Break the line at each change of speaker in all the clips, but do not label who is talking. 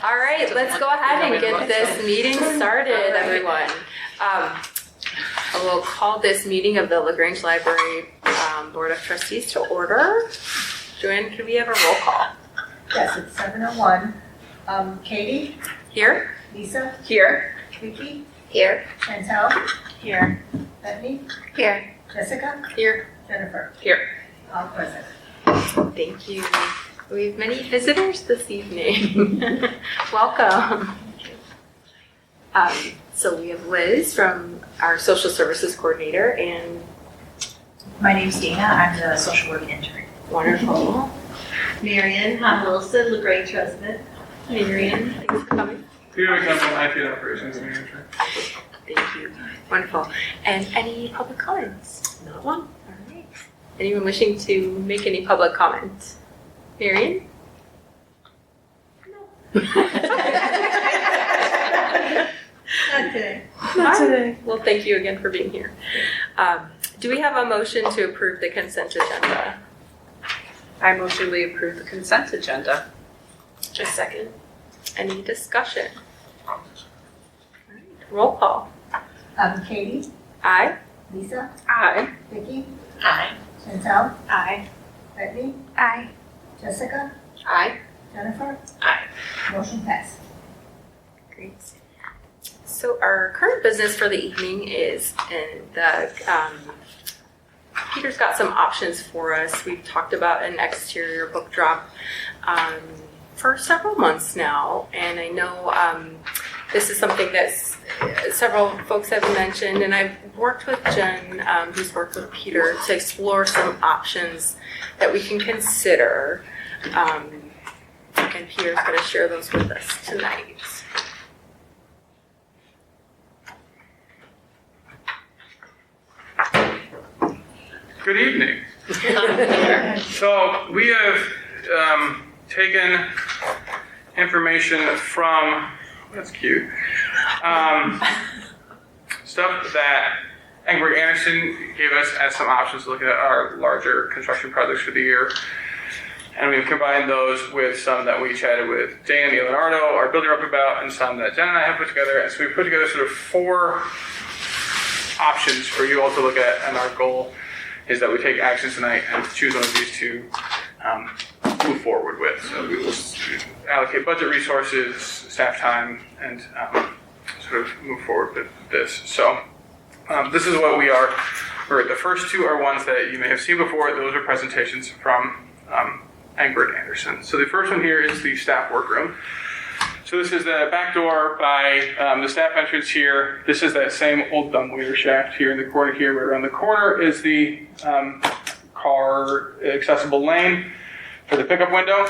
All right, let's go ahead and get this meeting started, everyone. I will call this meeting of the Grange Library Board of Trustees to order. Joanne, can we have a roll call?
Yes, it's 7:01. Katie?
Here.
Lisa?
Here.
Vicky?
Here.
Chantel?
Here.
Bethany?
Here.
Jessica?
Here.
Jennifer?
Here.
All present.
Thank you. We have many visitors this evening. Welcome. So we have Liz from our social services coordinator and
My name's Dana. I'm the social work intern.
wonderful.
Marion, I'm Wilson, LaGrange resident.
Marion, thanks for coming.
Peter McKenna, IT operations manager.
Thank you. Wonderful. And any public comments? Not one. All right. Anyone wishing to make any public comments? Marion? No.
Not today.
Not today. Well, thank you again for being here. Do we have a motion to approve the consent agenda?
I motion we approve the consent agenda.
Just a second. Any discussion? All right. Roll call.
Katie?
Aye.
Lisa?
Aye.
Vicky?
Aye.
Chantel?
Aye.
Bethany?
Aye.
Jessica?
Aye.
Jennifer?
Aye.
Motion passed.
Great. So our current business for the evening is Peter's got some options for us. We've talked about an exterior book drop for several months now, and I know this is something that several folks have mentioned, and I've worked with Jen, who's worked with Peter, to explore some options that we can consider, and Peter's going to share those with us tonight.
Good evening. So we have taken information from, that's cute, stuff that Ingrid Anderson gave us as some options to look at our larger construction projects for the year. And we've combined those with some that we chatted with Dan Leonardo, our builder, up about, and some that Jen and I have put together. And so we put together sort of 4 options for you all to look at, and our goal is that we take action tonight and choose one of these to move forward with. So we will allocate budget resources, staff time, and sort of move forward with this. So this is what we are. The first 2 are ones that you may have seen before. Those are presentations from Ingrid Anderson. So the first one here is the staff workroom. So this is the back door by the staff entrance here. This is that same old dumbwaiter shaft here in the corner here. Right around the corner is the car accessible lane for the pickup window.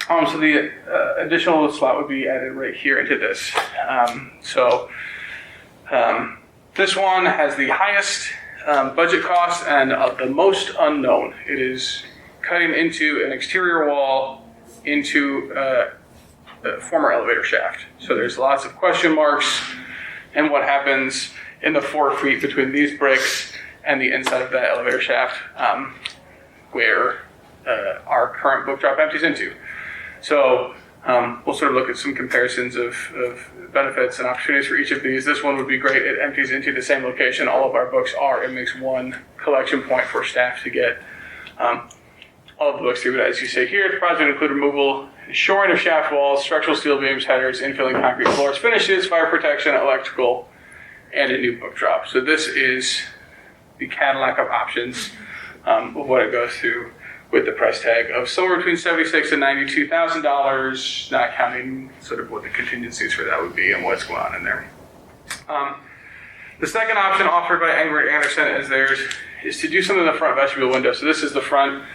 So the additional slot would be added right here into this. This one has the highest budget cost and the most unknown. It is cutting into an exterior wall into the former elevator shaft. So there's lots of question marks and what happens in the 4 feet between these bricks and the inside of that elevator shaft where our current book drop empties into. So we'll sort of look at some comparisons of benefits and opportunities for each of these. This one would be great. It empties into the same location all of our books are. It makes one collection point for staff to get all of the books through. But as you say here, the project include removal, shoring of shaft walls, structural steel beams, headers, infilling concrete floors, finishes, fire protection, electrical, and a new book drop. So this is the Cadillac of options of what it goes through with the price tag of somewhere between $76,000 and $92,000, not counting sort of what the contingencies for that would be and what's going on in there. The second option offered by Ingrid Anderson is to do something in the front vestibule window. So this is the front,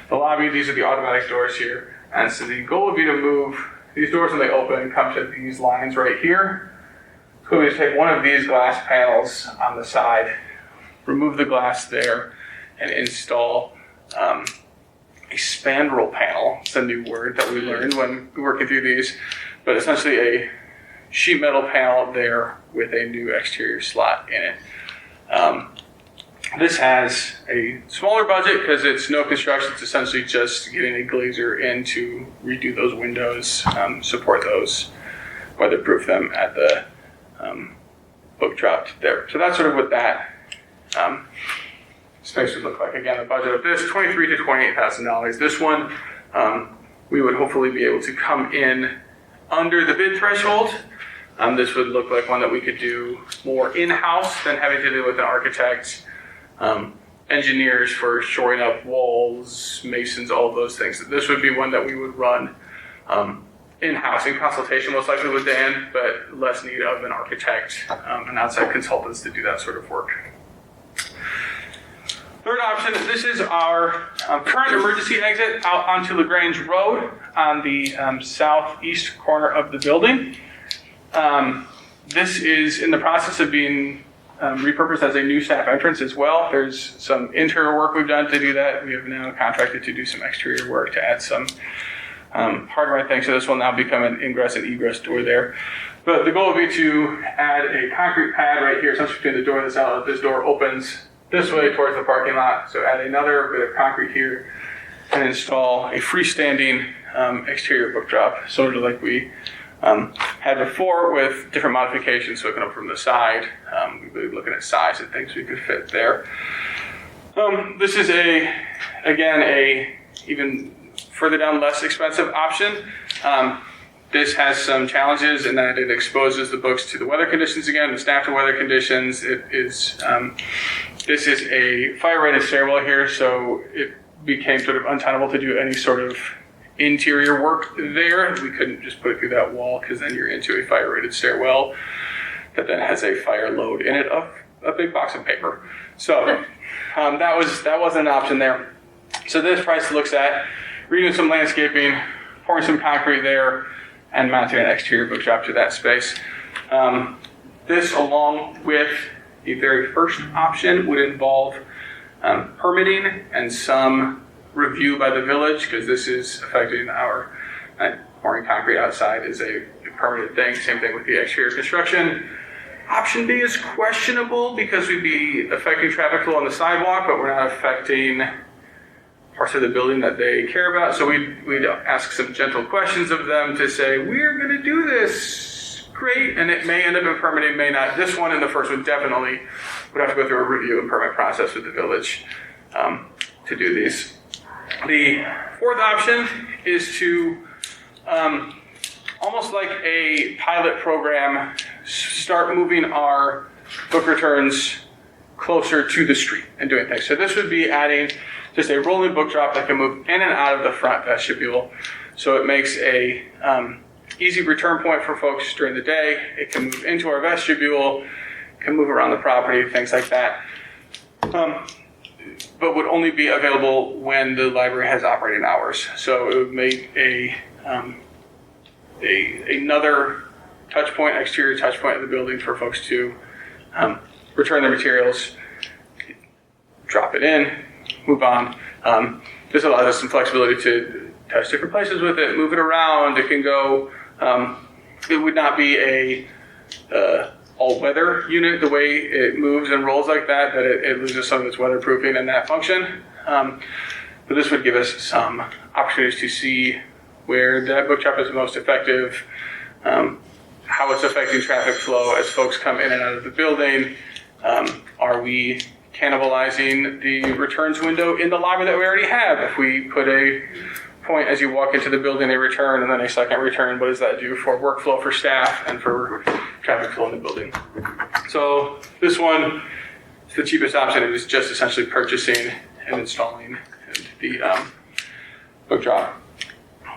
the lobby. These are the automatic doors here. And so the goal would be to move these doors when they open, come to these lines right here. So we just take one of these glass panels on the side, remove the glass there, and install a spandrel panel. It's a new word that we learned when working through these, but essentially a sheet metal panel there with a new exterior slot in it. This has a smaller budget because it's no construction. It's essentially just getting a glazer in to redo those windows, support those, weatherproof them at the book drop there. So that's sort of what that space would look like. Again, the budget of this, $23,000 to $28,000. This one, we would hopefully be able to come in under the bid threshold. This would look like one that we could do more in-house than having to deal with an architect, engineers for shoring up walls, masons, all of those things. This would be one that we would run in-house, in consultation most likely with Dan, but less need of an architect and outside consultants to do that sort of work. Third option, this is our current emergency exit out onto Grange Road on the southeast corner of the building. This is in the process of being repurposed as a new staff entrance as well. There's some interior work we've done to do that. We have now contracted to do some exterior work to add some hardware things. So this will now become an ingress and egress door there. But the goal would be to add a concrete pad right here, essentially between the door and this outlet. This door opens this way towards the parking lot. So add another bit of concrete here and install a freestanding exterior book drop, sort of like we had before with different modifications, so it can open from the side. We've been looking at size and things we could fit there. This is again, even further down, less expensive option. This has some challenges in that it exposes the books to the weather conditions again, the staff to weather conditions. This is a fire-rated stairwell here, so it became sort of untenable to do any sort of interior work there. We couldn't just put it through that wall because then you're into a fire-rated stairwell that then has a fire load in it of a big box of paper. So that was an option there. So this price looks at redoing some landscaping, pouring some concrete there, and mounting an exterior book drop to that space. This, along with the very first option, would involve permitting and some review by the village, because this is affecting our pouring concrete outside is a permanent thing. Same thing with the exterior construction. Option B is questionable because we'd be affecting traffic flow on the sidewalk, but we're not affecting parts of the building that they care about. So we'd ask some gentle questions of them to say, we're going to do this, great, and it may end up in permitting, may not. This one and the first one definitely would have to go through a review and permit process with the village to do these. The fourth option is to, almost like a pilot program, start moving our book returns closer to the street and doing things. So this would be adding just a rolling book drop that can move in and out of the front vestibule. So it makes a easy return point for folks during the day. It can move into our vestibule, can move around the property, things like that. But would only be available when the library has operating hours. So it would make another touch point, exterior touch point of the building for folks to return their materials, drop it in, move on. This allows us some flexibility to touch different places with it, move it around. It can go, it would not be a all-weather unit the way it moves and rolls like that it loses some of its weatherproofing and that function. But this would give us some opportunities to see where that book drop is most effective, how it's affecting traffic flow as folks come in and out of the building. Are we cannibalizing the returns window in the lobby that we already have? If we put a point as you walk into the building, a return, and then a second return, what does that do for workflow for staff and for traffic flow in the building? So this one is the cheapest option. It is just essentially purchasing and installing the book drop.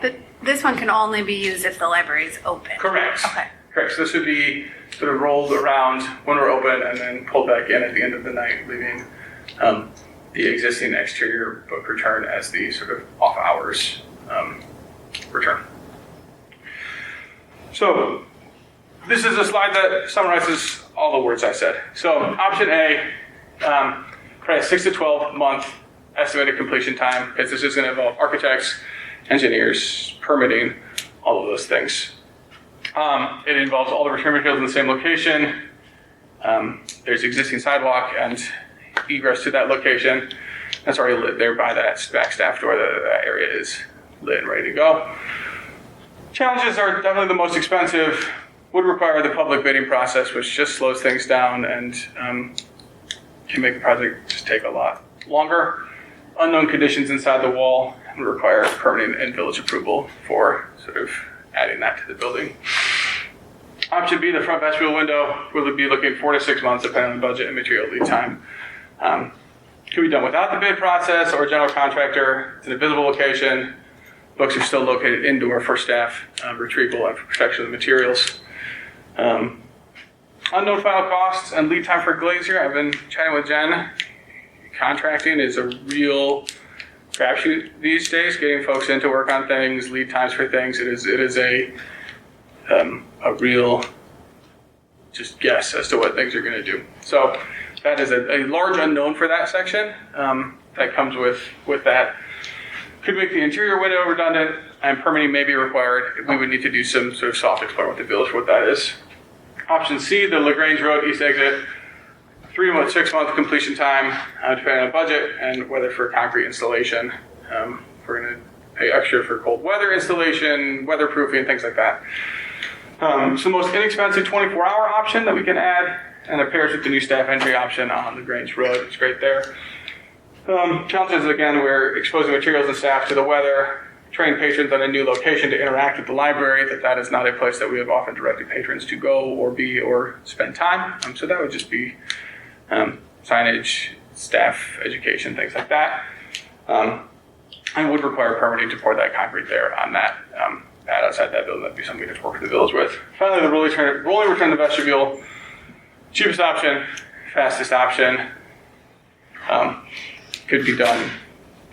But this one can only be used if the library is open.
Correct.
Okay.
Correct. So this would be sort of rolled around when we're open and then pulled back in at the end of the night, leaving the existing exterior book return as the sort of off hours return. So this is a slide that summarizes all the words I said. So option A, probably a 6 to 12 month estimated completion time, because this is going to involve architects, engineers, permitting, all of those things. It involves all the return materials in the same location. There's existing sidewalk and egress to that location. That's already lit there by that back staff door. That area is lit and ready to go. Challenges are definitely the most expensive, would require the public bidding process, which just slows things down and can make the project just take a lot longer. Unknown conditions inside the wall would require permanent and village approval for sort of adding that to the building. Option B, the front vestibule window, we'll be looking 4 to 6 months depending on the budget and material lead time. Could be done without the bid process or general contractor. It's in a visible location. Books are still located indoor for staff retrieval and for protection of the materials. Unknown final costs and lead time for glazier. I've been chatting with Jen. Contracting is a real crapshoot these days. Getting folks in to work on things, lead times for things. It is a real just guess as to what things are going to do. So that is a large unknown for that section that comes with that. Could make the interior window redundant and permitting may be required. We would need to do some sort of soft exploring with the village for what that is. Option C, the Grange Road east exit, 3 to 6 month completion time, depending on budget and whether for concrete installation. We're going to pay extra for cold weather installation, weatherproofing, things like that. So the most inexpensive 24-hour option that we can add, and it pairs with the new staff entry option on the Grange Road. It's great there. Challenges, again, we're exposing materials and staff to the weather, train patrons on a new location to interact with the library, that is not a place that we have often directed patrons to go or be or spend time. So that would just be signage, staff, education, things like that. And would require permitting to pour that concrete there on that pad outside that building. That'd be something we'd have to work with the village with. Finally, the rolling return to vestibule, cheapest option, fastest option. Could be done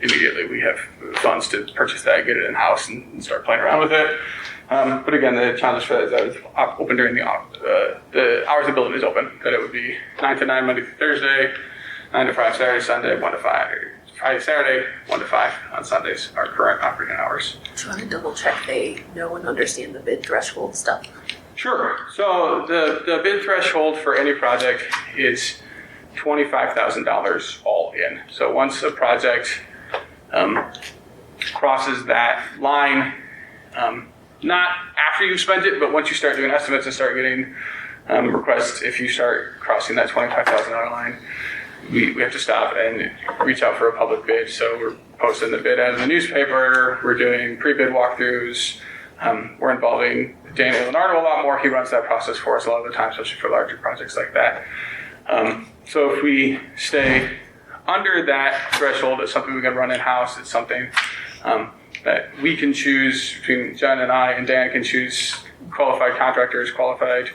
immediately. We have funds to purchase that, get it in-house, and start playing around with it. But again, the challenge for that is that it's open during the hours the building is open. That it would be 9 to 9 Monday through Thursday, 9 to 5 Saturday, Sunday, 1 to 5. Friday, Saturday, 1 to 5 on Sundays, our current operating hours.
So I want to double check they know and understand the bid threshold stuff.
Sure. So the bid threshold for any project is $25,000 all in. So once a project crosses that line, not after you've spent it, but once you start doing estimates and start getting requests, if you start crossing that $25,000 line, we have to stop and reach out for a public bid. So we're posting the bid ad in the newspaper, we're doing pre-bid walkthroughs, we're involving Daniel Leonardo a lot more. He runs that process for us a lot of the time, especially for larger projects like that. So if we stay under that threshold, it's something we can run in-house. It's something that we can choose between Jen and I, and Dan can choose qualified contractors, qualified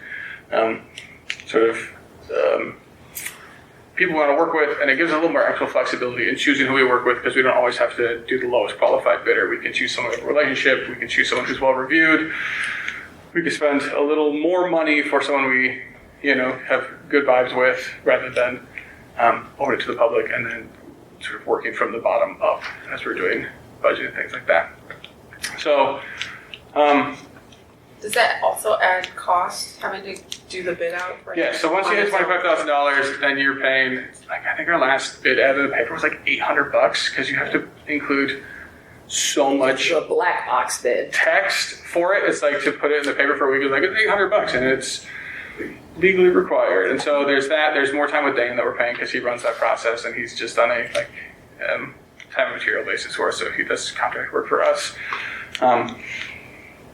people we want to work with, and it gives us a little more actual flexibility in choosing who we work with, because we don't always have to do the lowest qualified bidder. We can choose someone with a relationship, we can choose someone who's well reviewed, we can spend a little more money for someone we have good vibes with, rather than open it to the public and then sort of working from the bottom up as we're doing budget and things like that. So
Does that also add cost, having to do the bid out? Right?
yeah, so once you hit $25,000, then you're paying, I think our last bid ad in the paper was like $800, because you have to include so much
The black box bid.
text for it. It's like to put it in the paper for a week, it's like it's $800, and it's legally required. And so there's that. There's more time with Dan that we're paying because he runs that process, and he's just on a time and material basis for us, so he does contract work for us.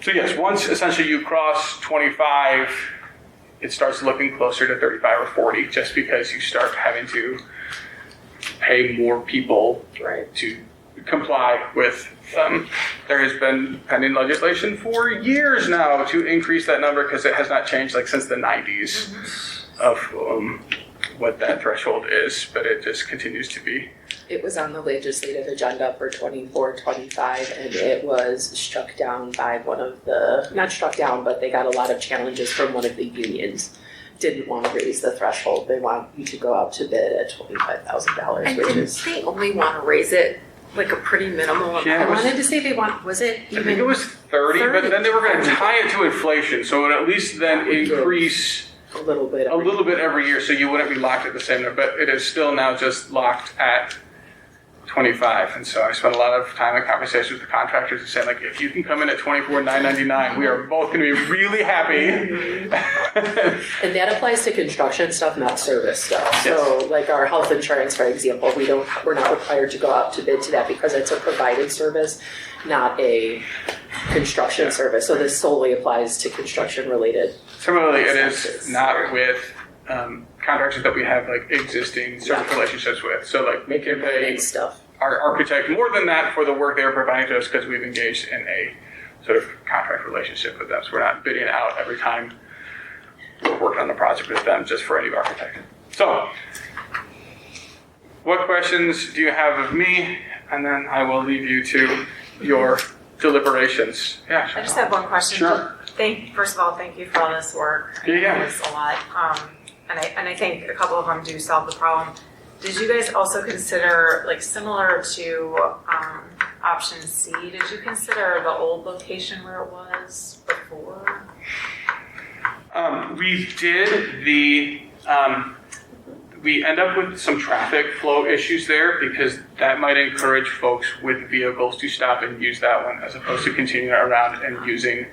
So yes, once essentially you cross 25, it starts looking closer to 35 or 40, just because you start having to pay more people to comply with. There has been pending legislation for years now to increase that number, because it has not changed since the 90s of what that threshold is, but it just continues to be.
It was on the legislative agenda for 24-25, and it was struck down by not struck down, but they got a lot of challenges from one of the unions. Didn't want to raise the threshold. They want you to go out to bid at $25,000,
And
which
didn't
is
they only want to raise it a pretty minimal amount?
Yeah,
I wanted to say was it
I think
even
it was 30, but then they were going to tie it to inflation, so it would at least then increase
A little bit.
a little bit every year, so you wouldn't be locked at the same number, but it is still now just locked at 25. And so I spent a lot of time in conversations with the contractors and saying, like, if you can come in at $24,999, we are both going to be really happy.
And that applies to construction stuff, not service stuff. So like our health insurance, for example, we're not required to go out to bid to that because it's a provided service, not a construction service. So this solely applies to construction related.
Similarly, it is not with contractors that we have like existing service relationships with. So like we can pay
stuff.
our architect more than that for the work they're providing to us because we've engaged in a sort of contract relationship with them. So we're not bidding out every time we're working on the project with them just for any architect. So what questions do you have of me? And then I will leave you to your deliberations. Yeah, sure.
I just have one question.
Sure.
First of all, thank you for all this work.
Yeah.
It's a lot. And I think a couple of them do solve the problem. Did you guys also consider, like similar to option C, did you consider the old location where it was before?
We did we end up with some traffic flow issues there because that might encourage folks with vehicles to stop and use that one as opposed to continuing around and using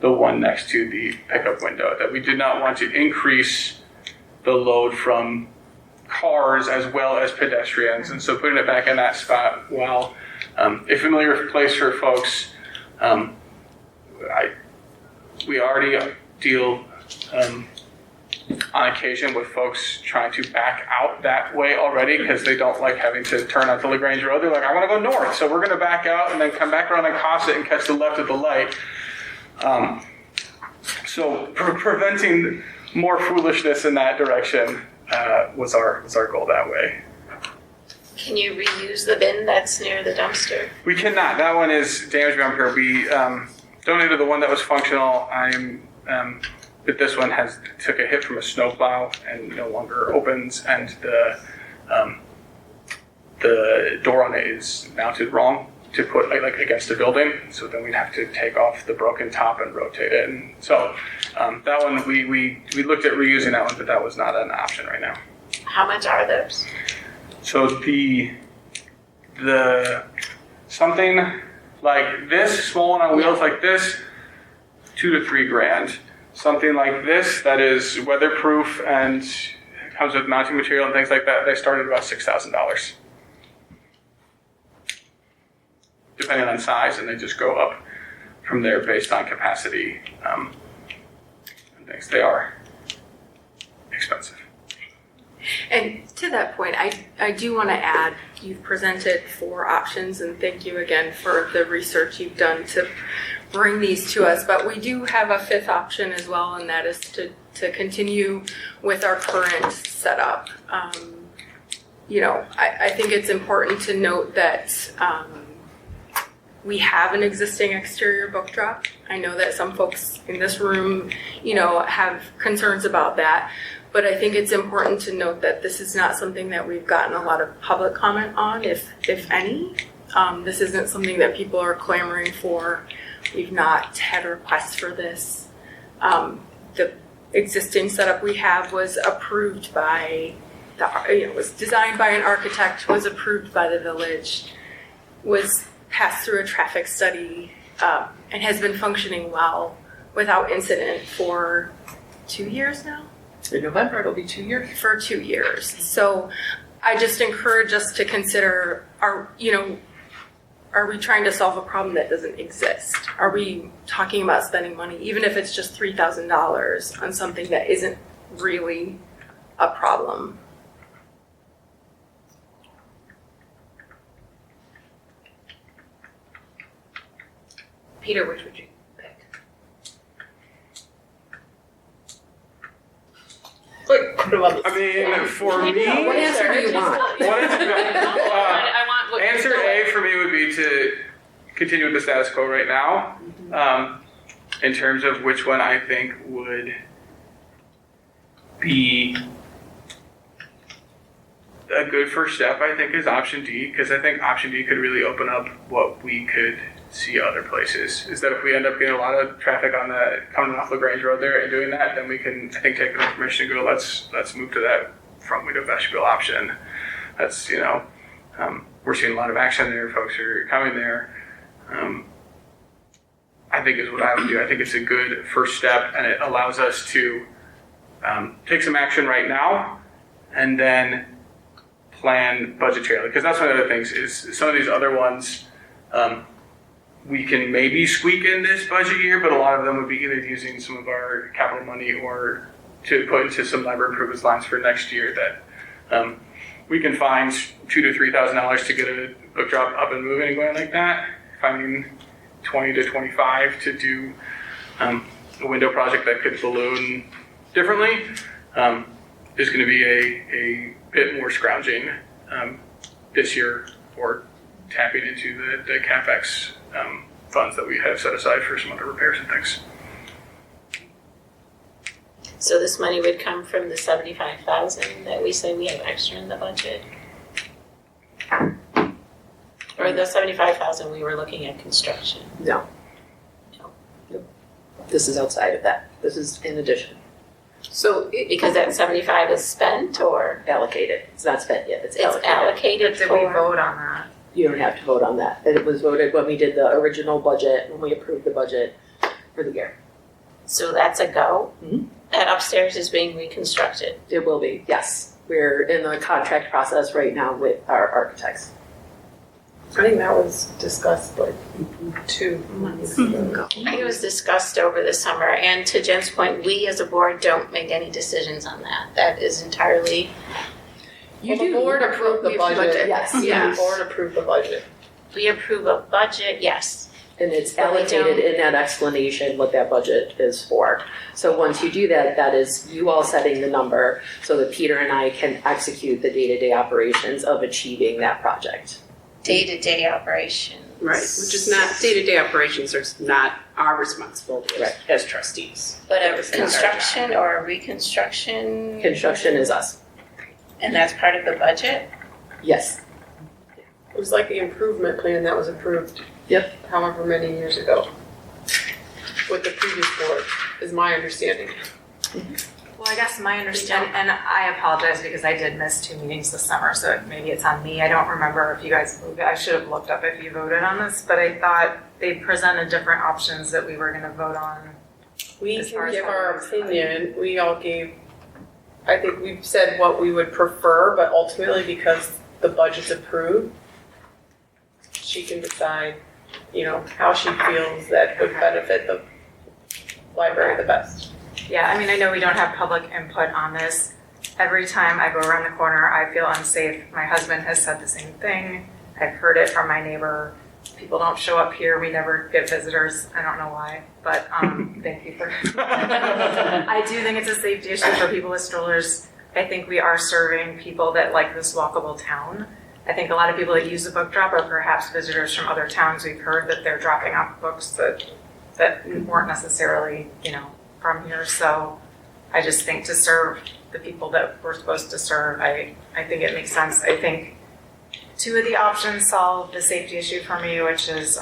the one next to the pickup window. That we did not want to increase the load from cars as well as pedestrians, and so putting it back in that spot, while a familiar place for folks, we already deal on occasion with folks trying to back out that way already because they don't like having to turn onto the Grange Road. They're like, I want to go north, so we're going to back out and then come back around and cross it and catch the left at the light. So preventing more foolishness in that direction was our goal that way.
Can you reuse the bin that's near the dumpster?
We cannot. That one is damaged beyond repair. We donated the one that was functional. But this one took a hit from a snowplow and no longer opens, and the door on it is mounted wrong to put like against the building. So then we'd have to take off the broken top and rotate it. And so that one we looked at reusing that one, but that was not an option right now.
How much are those?
So the something like this, small one on wheels like this, $2,000 to $3,000. Something like this that is weatherproof and comes with mounting material and things like that, they start at about $6,000. Depending on size, and they just go up from there based on capacity and things. They are expensive.
And to that point, I do want to add, you've presented 4 options, and thank you again for the research you've done to bring these to us. But we do have a 5th option as well, and that is to continue with our current setup. I think it's important to note that we have an existing exterior book drop. I know that some folks in this room, have concerns about that. But I think it's important to note that this is not something that we've gotten a lot of public comment on, if any. This isn't something that people are clamoring for. We've not had requests for this. The existing setup we have was approved by was designed by an architect, was approved by the village, was passed through a traffic study, and has been functioning well without incident for 2 years now.
In November, it'll be 2 years.
For 2 years. So I just encourage us to consider, are we trying to solve a problem that doesn't exist? Are we talking about spending money, even if it's just $3,000 on something that isn't really a problem?
Peter, which would you pick?
I mean, for me,
What answer do you want?
Answer A for me would be to continue with the status quo right now. In terms of which one I think would be a good first step, I think is option D, because I think option D could really open up what we could see other places is that if we end up getting a lot of traffic on the coming off the Grange Road there and doing that, then we can, I think, take the permission and go, let's move to that front window vestibule option. That's, we're seeing a lot of action there. Folks are coming there. I think is what I would do. I think it's a good first step, and it allows us to take some action right now and then plan budgetarily. Because that's one of the other things is some of these other ones we can maybe squeak in this budget year, but a lot of them would be either using some of our capital money or to put into some library improvements lines for next year that we can find $2,000 to $3,000 to get a book drop up and moving and going like that. Finding 20 to 25 to do a window project that could balloon differently is going to be a bit more scrounging this year, or tapping into the CapEx funds that we have set aside for some other repairs and things.
So this money would come from the 75,000 that we say we have extra in the budget? Or the 75,000 we were looking at construction?
No. This is outside of that. This is in addition.
So
Because that 75 is spent, or
Allocated. It's not spent yet. It's
it's
allocated.
allocated
Did we
for?
vote on that?
You don't have to vote on that. It was voted when we did the original budget, when we approved the budget for the year.
So that's a go?
Mhm.
That upstairs is being reconstructed?
It will be, yes. We're in the contract process right now with our architects.
I think that was discussed like 2 months ago.
I think it was discussed over the summer, and to Jen's point, we as a board don't make any decisions on that. That is entirely,
You
The board approved the budget.
Yes.
Yeah, the board approved the budget.
we approve a budget, yes.
And it's
But we
allocated
don't-
in that explanation what that budget is for. So once you do that, that is you all setting the number so that Peter and I can execute the day-to-day operations of achieving that project.
Day-to-day operations.
Right, which is not, day-to-day operations are not our responsibility
Right.
as trustees.
But
That
a
was not our
construction or a reconstruction?
Construction is us.
And that's part of the budget?
Yes.
It was like the improvement plan that was approved.
Yep.
However many years ago. With the previous board, is my understanding.
Well, I guess my understanding, and I apologize because I did miss 2 meetings this summer, so maybe it's on me. I don't remember if you guys moved it. I should have looked up if you voted on this, but I thought they presented different options that we were gonna vote on.
We
As far
can
as
give
how
our
it works.
opinion, we all gave, I think we've said what we would prefer, but ultimately because the budget's approved, she can decide, how she feels that would benefit the library the best.
Yeah, I mean, I know we don't have public input on this. Every time I go around the corner, I feel unsafe. My husband has said the same thing. I've heard it from my neighbor. People don't show up here. We never get visitors. I don't know why, but thank you for. I do think it's a safety issue for people with strollers. I think we are serving people that like this walkable town. I think a lot of people that use the book drop are perhaps visitors from other towns. We've heard that they're dropping off books that weren't necessarily, from here. So I just think to serve the people that we're supposed to serve, I think it makes sense. I think 2 of the options solve the safety issue for me, which is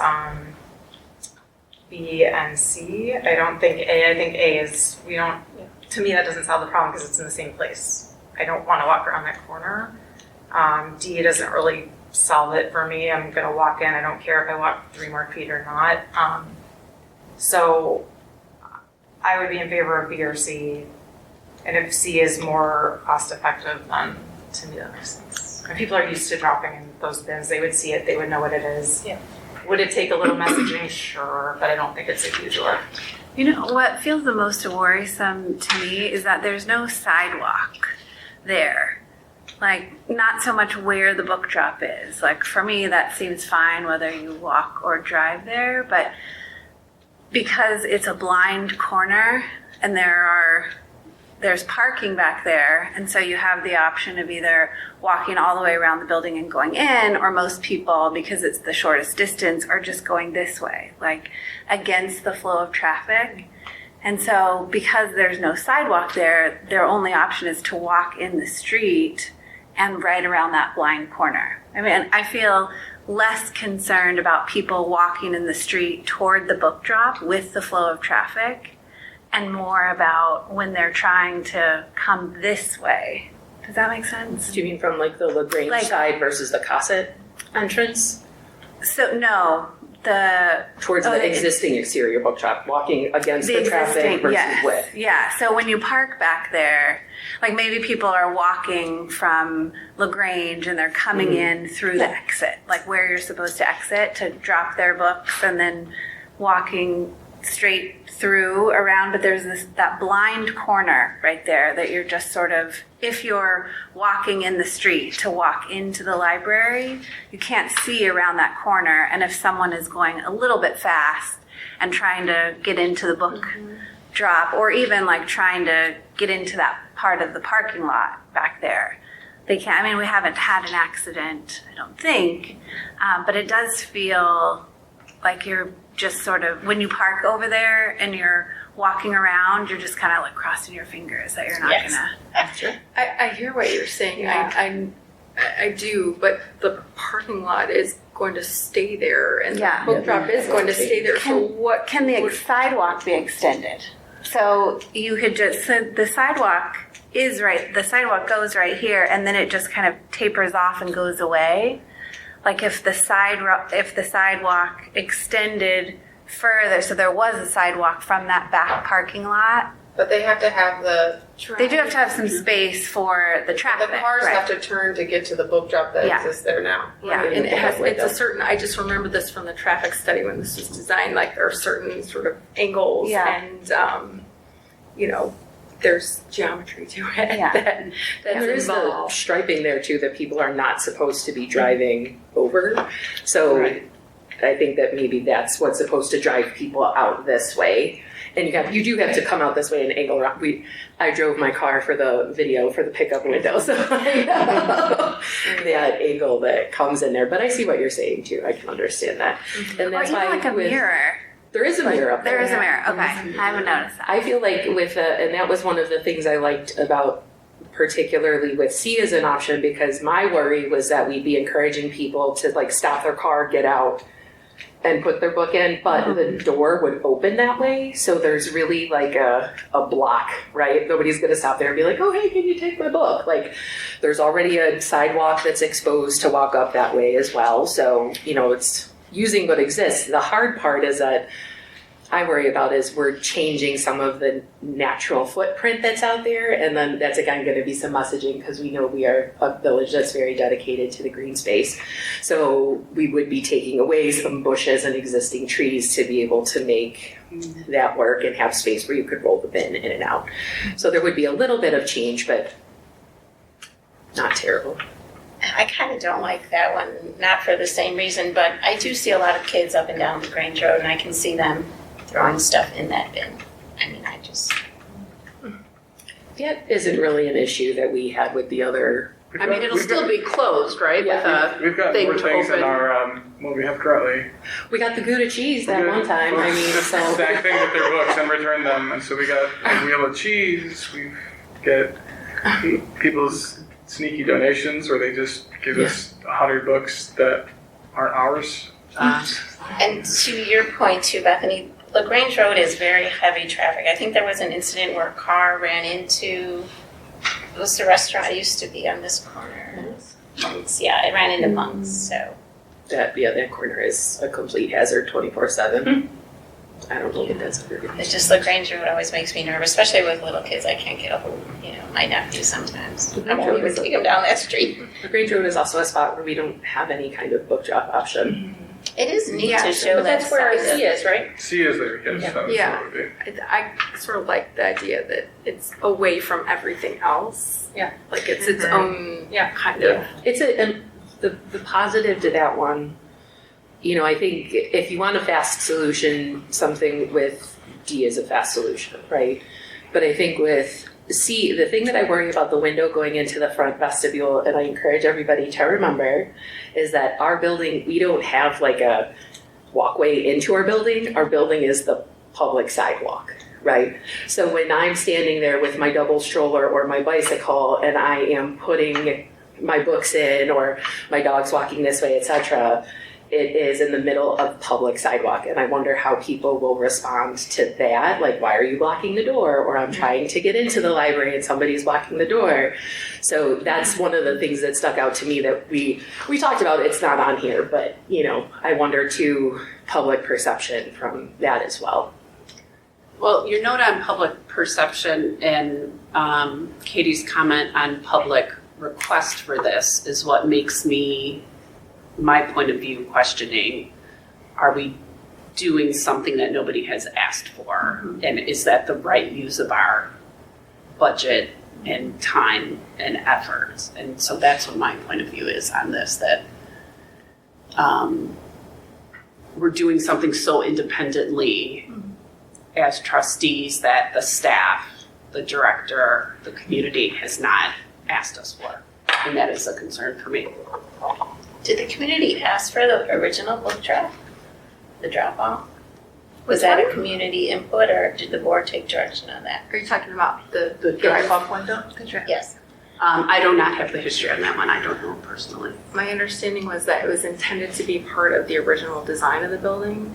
B and C. I don't think A. I think A is, to me that doesn't solve the problem because it's in the same place. I don't want to walk around that corner. D doesn't really solve it for me. I'm going to walk in. I don't care if I walk 3 more feet or not. So I would be in favor of B or C. And if C is more cost effective, then to me that makes sense. If people are used to dropping in those bins, they would see it, they would know what it is.
Yeah.
Would it take a little messaging? Sure, but I don't think it's a huge lift.
What feels the most worrisome to me is that there's no sidewalk there. Not so much where the book drop is. For me, that seems fine whether you walk or drive there, but because it's a blind corner and there's parking back there, and so you have the option of either walking all the way around the building and going in, or most people, because it's the shortest distance, are just going this way, against the flow of traffic. And so because there's no sidewalk there, their only option is to walk in the street and right around that blind corner. I mean, I feel less concerned about people walking in the street toward the book drop with the flow of traffic and more about when they're trying to come this way. Does that make sense?
Do you mean from like the LaGrange
Like-
side versus the Cossett entrance?
So no, the
Towards the existing exterior book drop, walking against the traffic versus
yes,
with.
yeah. So when you park back there, like maybe people are walking from LaGrange and they're coming in through the exit, like where you're supposed to exit to drop their books, and then walking straight through around, but there's that blind corner right there that you're just sort of, if you're walking in the street to walk into the library, you can't see around that corner, and if someone is going a little bit fast and trying to get into the book drop, or even like trying to get into that part of the parking lot back there, they can't. I mean, we haven't had an accident, I don't think, but it does feel like you're just sort of, when you park over there and you're walking around, you're just kind of like crossing your fingers that you're not gonna.
I hear what you're saying. I do, but the parking lot is going to stay there, and the book drop is going to stay there. So what
Can the sidewalk be extended? So you could just, so the sidewalk is right, the sidewalk goes right here, and then it just kind of tapers off and goes away. Like if the sidewalk extended further, so there was a sidewalk from that back parking lot.
But they have to have
They do have to have some space for the traffic.
the cars
right.
have to turn to get to the book drop that
Yeah.
exists there now.
Yeah.
and it's a certain, I just remember this from the traffic study when this was designed, like there are certain sort of angles
Yeah.
and, there's geometry to it
Yeah.
that's
And there is the
involved.
striping there too that people are not supposed to be driving over. So
Right.
I think that maybe that's what's supposed to drive people out this way. And you do have to come out this way and angle around. I drove my car for the video for the pickup window, so I know that angle that comes in there. But I see what you're saying too. I can understand that. And
Or
that's
even
why
like a
with-
mirror.
There is a mirror up there.
There is a mirror. Okay, I haven't noticed that.
I feel like and that was one of the things I liked about particularly with C as an option, because my worry was that we'd be encouraging people to like stop their car, get out and put their book in, but the door would open that way. So there's really like a block, right? Nobody's gonna stop there and be like, oh, hey, can you take my book? Like there's already a sidewalk that's exposed to walk up that way as well. So, it's using what exists. The hard part is that I worry about is we're changing some of the natural footprint that's out there. And then that's again going to be some messaging, because we know we are a village that's very dedicated to the green space. So we would be taking away some bushes and existing trees to be able to make that work and have space where you could roll the bin in and out. So there would be a little bit of change, but not terrible.
I kind of don't like that one, not for the same reason, but I do see a lot of kids up and down the Grange Road, and I can see them throwing stuff in that bin. I mean,
That isn't really an issue that we had with the other.
I mean, it'll still be closed, right?
Yeah.
We've got
thing
more
to
things in
open.
our, what we have currently.
We got the Gouda cheese that one time. I mean,
Just
so.
stack things with their books and return them. And so we got a wheel of cheese. We get people's sneaky donations where they just give us 100 books that aren't ours.
and to your point too, Bethany, LaGrange Road is very heavy traffic. I think there was an incident where a car ran into, it was the restaurant, it used to be on this corner. Monks, yeah, it ran into Monks, so.
That corner is a complete hazard 24/7. I don't think that's a good.
It's just LaGrange Road always makes me nervous, especially with little kids. I can't get a hold, my nephew sometimes. I won't even take him down that street.
Grange Road is also a spot where we don't have any kind of book drop option.
It is neat
Yeah,
to show
But
that
that's where
side of-
C is, right?
C is there, yes. That was
Yeah.
what it would be.
I sort of like the idea that it's away from everything else.
Yeah.
Like it's its own
Yeah.
kind of.
It's the positive to that one. I think if you want a fast solution, something with D is a fast solution, right? But I think with C, the thing that I worry about the window going into the front vestibule, and I encourage everybody to remember, is that our building, we don't have like a walkway into our building. Our building is the public sidewalk, right? So when I'm standing there with my double stroller or my bicycle and I am putting my book's in or my dog's walking this way, etc., it is in the middle of public sidewalk. And I wonder how people will respond to that. Like, why are you blocking the door? Or I'm trying to get into the library and somebody's blocking the door. So that's one of the things that stuck out to me that we talked about. It's not on here, but, I wonder too, public perception from that as well.
Well, your note on public perception and Katie's comment on public request for this is what makes my point of view questioning, are we doing something that nobody has asked for? Mm-hmm. And is that the right use of our budget and time and efforts? And so that's what my point of view is on this, that we're doing something so independently as trustees that the staff, the director, the community has not asked us for. And that is a concern for me.
Did the community ask for the original book drop? The drop off? Was that a community input or did the board take direction on that?
Are you talking about
The drive-up window?
Yes.
I do not have the history on that one. I don't know personally.
My understanding was that it was intended to be part of the original design of the building,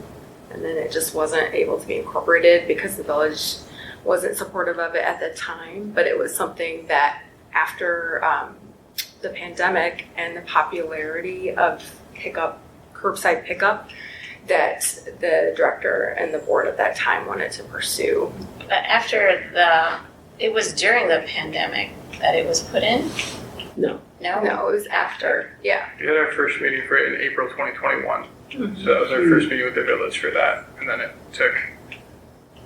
and then it just wasn't able to be incorporated because the village wasn't supportive of it at the time. But it was something that after the pandemic and the popularity of curbside pickup, that the director and the board at that time wanted to pursue.
But it was during the pandemic that it was put in?
No.
No?
No, it was after, yeah.
We had our first meeting for it in April 2021. Mm-hmm. So it was our first meeting with the village for that. And then it took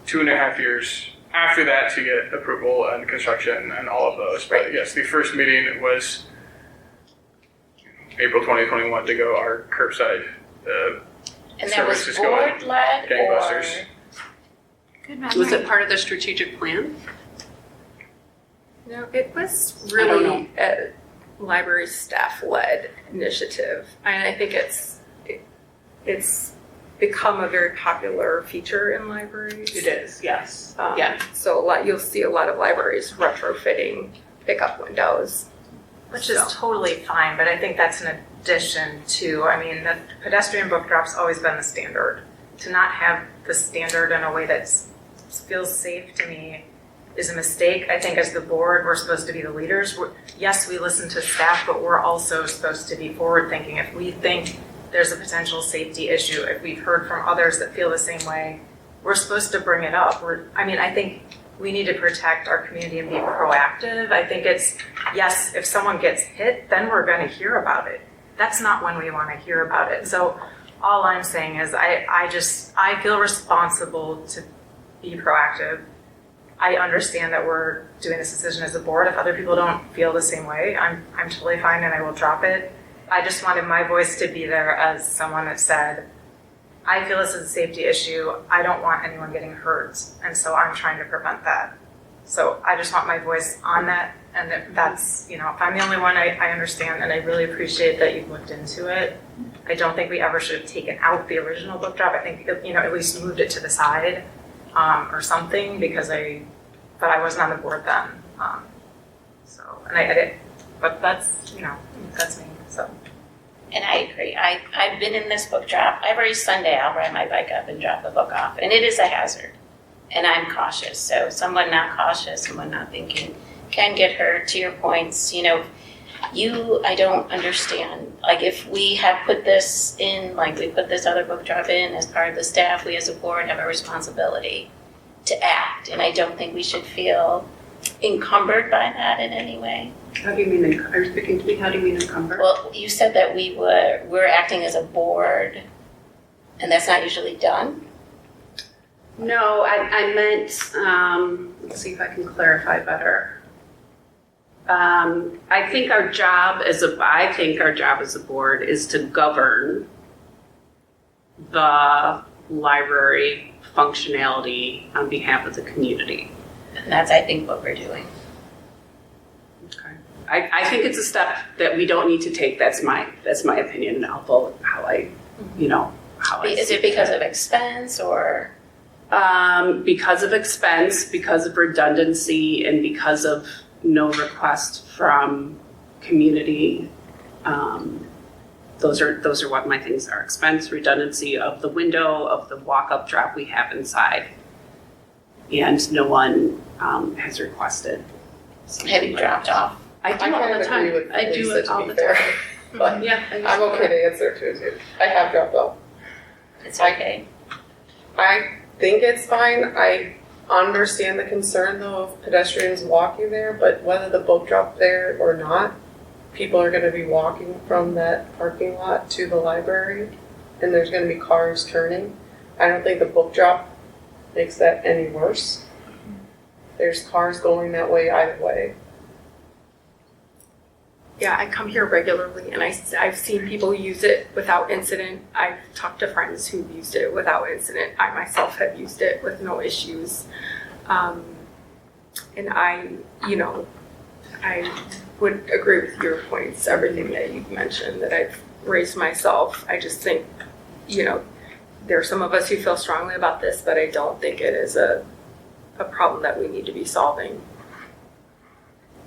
2.5 years after that to get approval and construction and all of those. But yes, the first meeting was April 2021 to go our curbside
and that was
services going
board-led
gangbusters.
Good memory.
Was it part of the strategic plan?
No, it was
I don't
really a library staff-led initiative. And I think it's become a very popular feature in libraries.
It is, yes.
So you'll see a lot of libraries retrofitting pickup windows.
Which is totally fine, but I think that's an addition to, the pedestrian book drop's always been the standard. To not have the standard in a way that feels safe to me is a mistake. I think as the board, we're supposed to be the leaders. Yes, we listen to staff, but we're also supposed to be forward-thinking. If we think there's a potential safety issue, if we've heard from others that feel the same way, we're supposed to bring it up. I think we need to protect our community and be proactive. I think yes, if someone gets hit, then we're going to hear about it. That's not when we want to hear about it. So all I'm saying is I feel responsible to be proactive. I understand that we're doing this decision as a board. If other people don't feel the same way, I'm totally fine and I will drop it. I just wanted my voice to be there as someone that said, I feel this is a safety issue. I don't want anyone getting hurt. And so I'm trying to prevent that. So I just want my voice on that. And that's, if I'm the only one, I understand. And I really appreciate that you've looked into it. I don't think we ever should have taken out the original book drop. I think, at least moved it to the side or something but I wasn't on the board then. And I did, but that's me, so.
And I agree. I've been in this book drop. Every Sunday I'll ride my bike up and drop the book off. And it is a hazard. And I'm cautious. So someone not cautious, someone not thinking can get hurt. To your points, I don't understand. Like if we have put this in, like we put this other book drop in as part of the staff, we as a board have a responsibility to act. And I don't think we should feel encumbered by that in any way.
How do you mean, are you speaking to me? How do you mean encumbered?
Well, you said that we're acting as a board, and that's not usually done.
No, I meant, let's see if I can clarify better. I think our job as a board is to govern the library functionality on behalf of the community.
And that's, I think, what we're doing.
Okay. I think it's a step that we don't need to take. That's my opinion, and I'll vote how I
Is it because of expense or?
Because of expense, because of redundancy, and because of no request from community. Those are what my things are: expense, redundancy of the window, of the walk-up drop we have inside. And no one has requested.
Have you dropped off?
I do all
kind
the
of agree
time.
with
I do
Lisa,
it
to
all
be
the
fair.
time.
But
Yeah.
I'm okay to answer too. I have dropped off.
It's okay.
I think it's fine. I understand the concern though of pedestrians walking there, but whether the book drop there or not, people are gonna be walking from that parking lot to the library and there's gonna be cars turning. I don't think the book drop makes that any worse. There's cars going that way either way.
Yeah, I come here regularly and I've seen people use it without incident. I've talked to friends who've used it without incident. I myself have used it with no issues. And I would agree with your points, everything that you've mentioned that I've raised myself. I just think, there are some of us who feel strongly about this, but I don't think it is a problem that we need to be solving.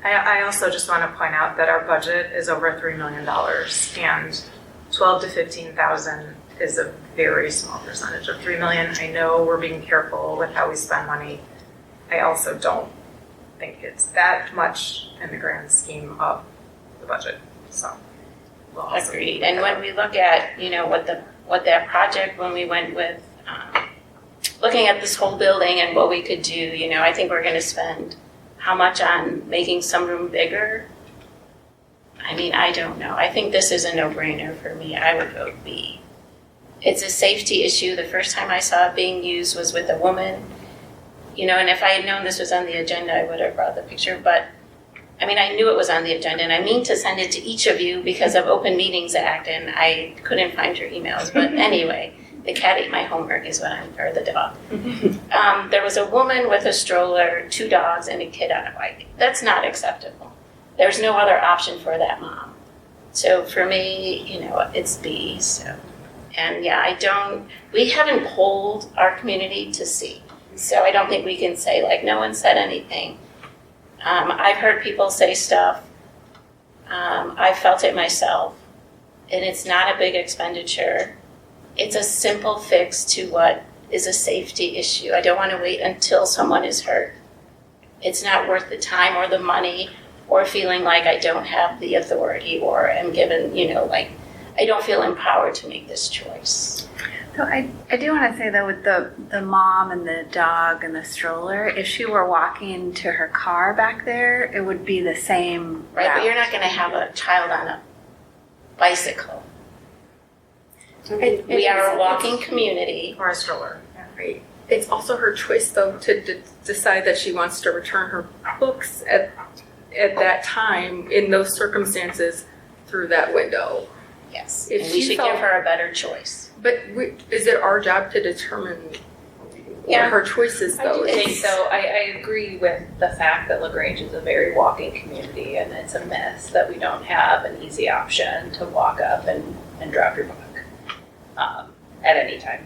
I also just want to point out that our budget is over $3 million and 12 to 15,000 is a very small percentage of 3 million. I know we're being careful with how we spend money. I also don't think it's that much in the grand scheme of the budget. So we'll also
Agreed. And when we look at, what that project, when we went with looking at this whole building and what we could do, I think we're going to spend how much on making some room bigger? I mean, I don't know. I think this is a no-brainer for me. I would vote B. It's a safety issue. The first time I saw it being used was with a woman, and if I had known this was on the agenda, I would have brought the picture. But, I knew it was on the agenda, and I mean to send it to each of you because of Open Meetings Act, and I couldn't find your emails. But anyway, the cat ate my homework or the dog. There was a woman with a stroller, 2 dogs, and a kid on a bike. That's not acceptable. There's no other option for that mom. So for me, it's B. So, and yeah, we haven't polled our community to see. So I don't think we can say, no one said anything. I've heard people say stuff. I've felt it myself. And it's not a big expenditure. It's a simple fix to what is a safety issue. I don't want to wait until someone is hurt. It's not worth the time or the money or feeling like I don't have the authority or am given, I don't feel empowered to make this choice.
So I do want to say though, with the mom and the dog and the stroller, if she were walking to her car back there, it would be the same
Right,
route.
but you're not going to have a child on a bicycle. We are a walking community.
or a stroller.
Right. It's also her choice, though, to decide that she wants to return her books at that time in those circumstances through that window.
Yes,
If
and we
she
should
felt-
give her a better choice.
But is it our job to determine what
Yeah.
her choices, though?
I do think so. I agree with the fact that LaGrange is a very walking community, and it's a myth that we don't have an easy option to walk up and drop your book at any time.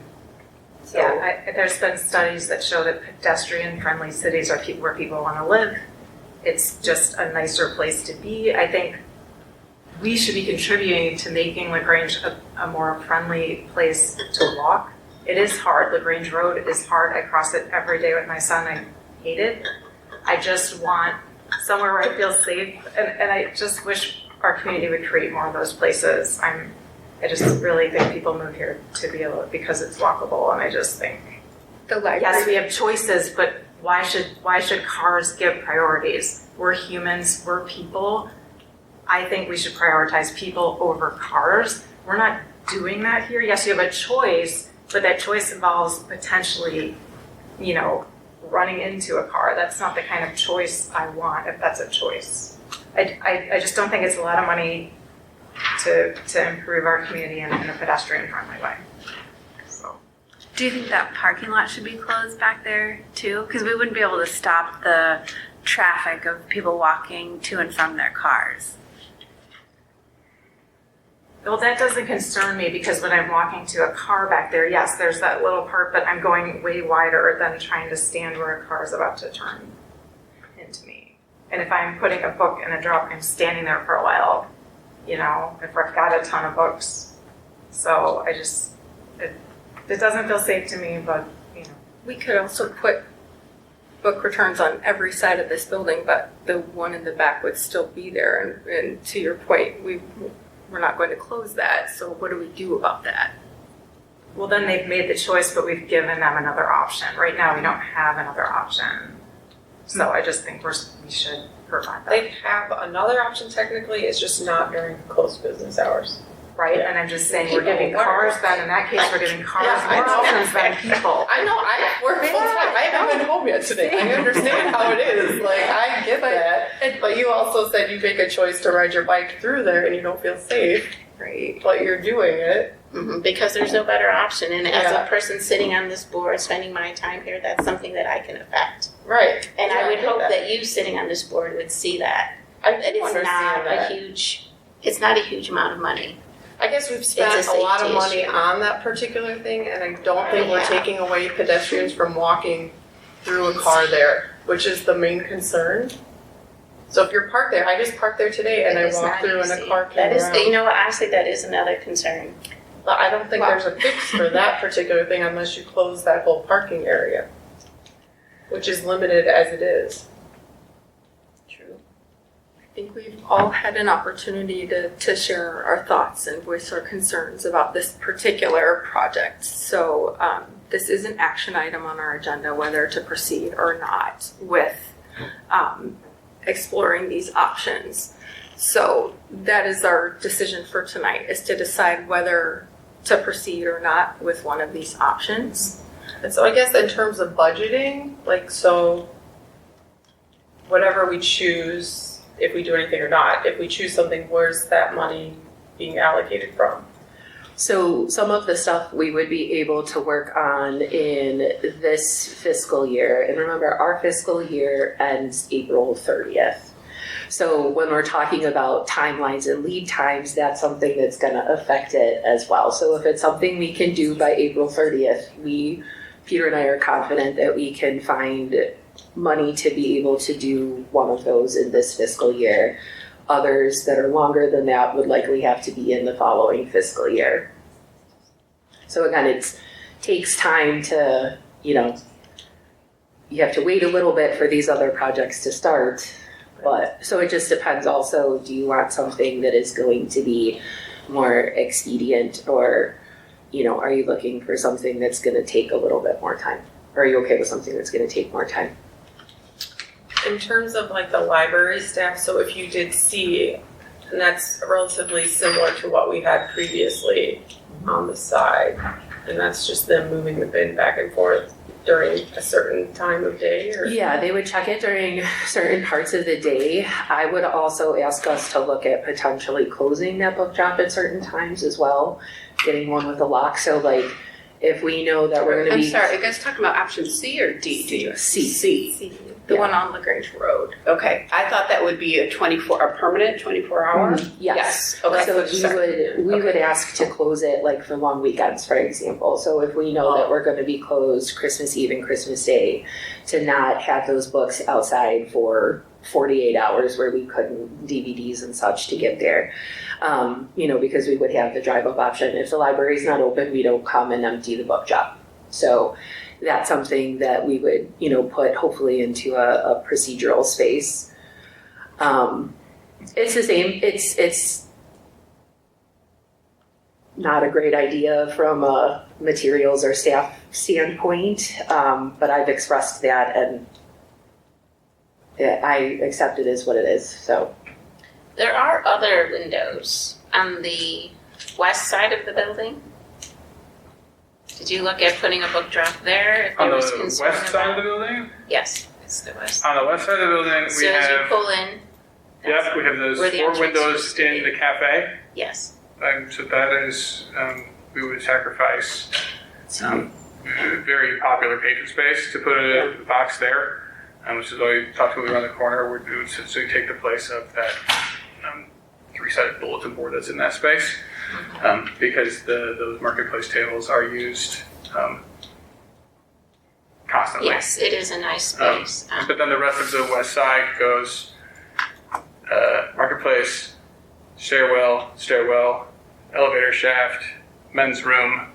So
There's been studies that show that pedestrian-friendly cities are where people want to live. It's just a nicer place to be. I think we should be contributing to making LaGrange a more friendly place to walk. It is hard. LaGrange Road is hard. I cross it every day with my son. I hate it. I just want somewhere where I feel safe, and I just wish our community would create more of those places. I just really think people move here to be able, because it's walkable, and I just think,
The library.
yes, we have choices, but why should cars get priorities? We're humans, we're people. I think we should prioritize people over cars. We're not doing that here. Yes, you have a choice, but that choice involves potentially, running into a car. That's not the kind of choice I want, if that's a choice. I just don't think it's a lot of money to improve our community in a pedestrian-friendly way. So.
Do you think that parking lot should be closed back there too? Because we wouldn't be able to stop the traffic of people walking to and from their cars.
Well, that doesn't concern me because when I'm walking to a car back there, yes, there's that little part, but I'm going way wider than trying to stand where a car is about to turn into me. And if I'm putting a book in a drop, I'm standing there for a while, you know, if I've got a ton of books. So it doesn't feel safe to me, but, you know.
We could also put book returns on every side of this building, but the one in the back would still be there. And to your point, we're not going to close that. So what do we do about that?
Well, then they've made the choice, but we've given them another option. Right now, we don't have another option. So I just think we should provide that.
They have another option technically, it's just not during closed business hours.
Right?
Yeah.
And I'm just saying, we're
People
giving
work.
cars then, in that case, we're giving cars
Yeah, I
more
know.
options than people.
I know, I work full time, I haven't been home yet today, I understand how it is, like, I get that. But you also said you make a choice to ride your bike through there and you don't feel safe,
Right.
but you're doing it.
Because there's no better option. And as
Yeah.
a person sitting on this board, spending my time here, that's something that I can affect.
Right.
And
Yeah,
I would
get
hope that you sitting on this board would see that.
I
That
do
it's
understand that.
it's not a huge amount of money.
I guess we've
It's
spent
a
a lot of
safety
money
issue.
on that particular thing, and I don't think we're
Yeah.
taking away pedestrians from walking through a car there, which is the main concern. So if you're parked there, I just parked there today and
It
I
is
walked
not
through and a
easy.
car came
That is,
around.
you know what, honestly, that is another concern.
But I don't think there's a fix for that particular thing unless you close that whole parking area, which is limited as it is.
True.
I think we've all had an opportunity to share our thoughts and voice our concerns about this particular project. So this is an action item on our agenda, whether to proceed or not with exploring these options. So that is our decision for tonight, is to decide whether to proceed or not with one of these options.
And so I guess in terms of budgeting, like, so whatever we choose, if we do anything or not, if we choose something, where's that money being allocated from?
So some of the stuff we would be able to work on in this fiscal year. And remember, our fiscal year ends April 30th. So when we're talking about timelines and lead times, that's something that's going to affect it as well. So if it's something we can do by April 30th, Peter and I are confident that we can find money to be able to do one of those in this fiscal year. Others that are longer than that would likely have to be in the following fiscal year. So again, it takes time to, you have to wait a little bit for these other projects to start. But so it just depends also, do you want something that is going to be more expedient, or, are you looking for something that's going to take a little bit more time? Or are you okay with something that's going to take more time?
In terms of like the library staff, so if you did see, and that's relatively similar to what we had previously on the side, and that's just them moving the bin back and forth during a certain time of day, or?
Yeah, they would check it during certain parts of the day. I would also ask us to look at potentially closing that book drop at certain times as well, getting one with a lock. So like, if we know that we're going to
I'm
be.
sorry, are you guys talking about option C or D? C.
The one on LaGrange Road.
Okay, I thought that would be a permanent 24-hour?
Yes.
Okay.
So we would ask to close it like for long weekends, for example. So if we know that we're going to be closed Christmas Eve and Christmas Day, to not have those books outside for 48 hours where we couldn't DVDs and such to get there. Because we would have the drive-up option. If the library's not open, we don't come and empty the book drop. So that's something that we would, put hopefully into a procedural space. It's the same. It's not a great idea from a materials or staff standpoint, but I've expressed that, and I accept it as what it is. So
There are other windows on the west side of the building. Did you look at putting a book drop there? If
On
there
the
was concern
west side of the
about-
building?
Yes, it's the west.
On the west side of the building,
As
we
soon as you
have,
pull in.
yep, we have those
where the
4
entrance
windows
used to
in
be.
the cafe.
Yes.
So that is, we would sacrifice very popular patron space to put a box there, which is why we talked about around the corner. It would essentially take the place of that 3-sided bulletin board that's in that space, because those marketplace tables are used constantly.
Yes, it is a nice space.
But then the rest of the west side goes marketplace, stairwell, elevator shaft, men's room,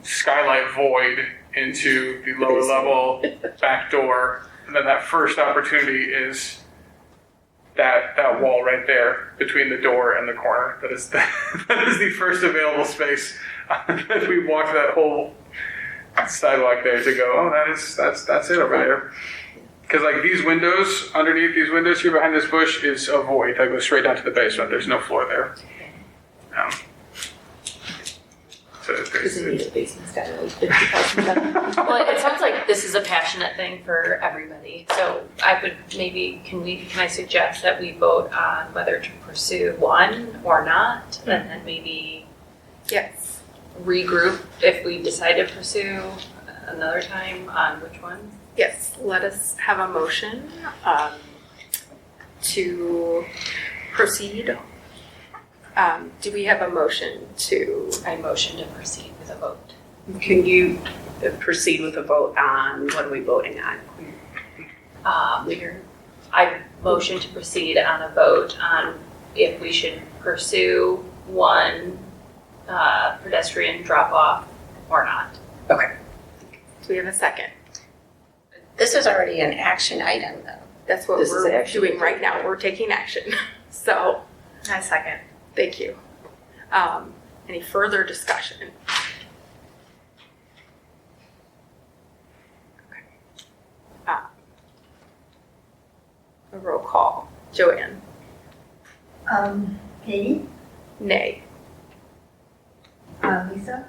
skylight void into the lower level back door. And then that first opportunity is that wall right there between the door and the corner. That is the first available space. As we walk that whole sidewalk there to go, that's it over there. Because like these windows, underneath these windows here behind this bush is a void that goes straight down to the basement. There's no floor there. So
Because you need a basement got like 50,000.
Well, it sounds like this is a passionate thing for everybody. So I would maybe, can I suggest that we vote on whether to pursue one or not? And then maybe
Yes.
regroup if we decide to pursue another time on which one?
Yes, let us have a motion to proceed. Do we have a motion to?
I motion to proceed with a vote.
Can you proceed with a vote on, what are we voting on?
I motion to proceed on a vote on if we should pursue one pedestrian drop-off or not.
Do we have a second?
This is already an action item, though.
That's what
This is
we're
action.
doing right now. We're taking action. So,
I second.
thank you. Any further discussion? Okay. A roll call. Joanne?
Katie,
Nay.
Lisa,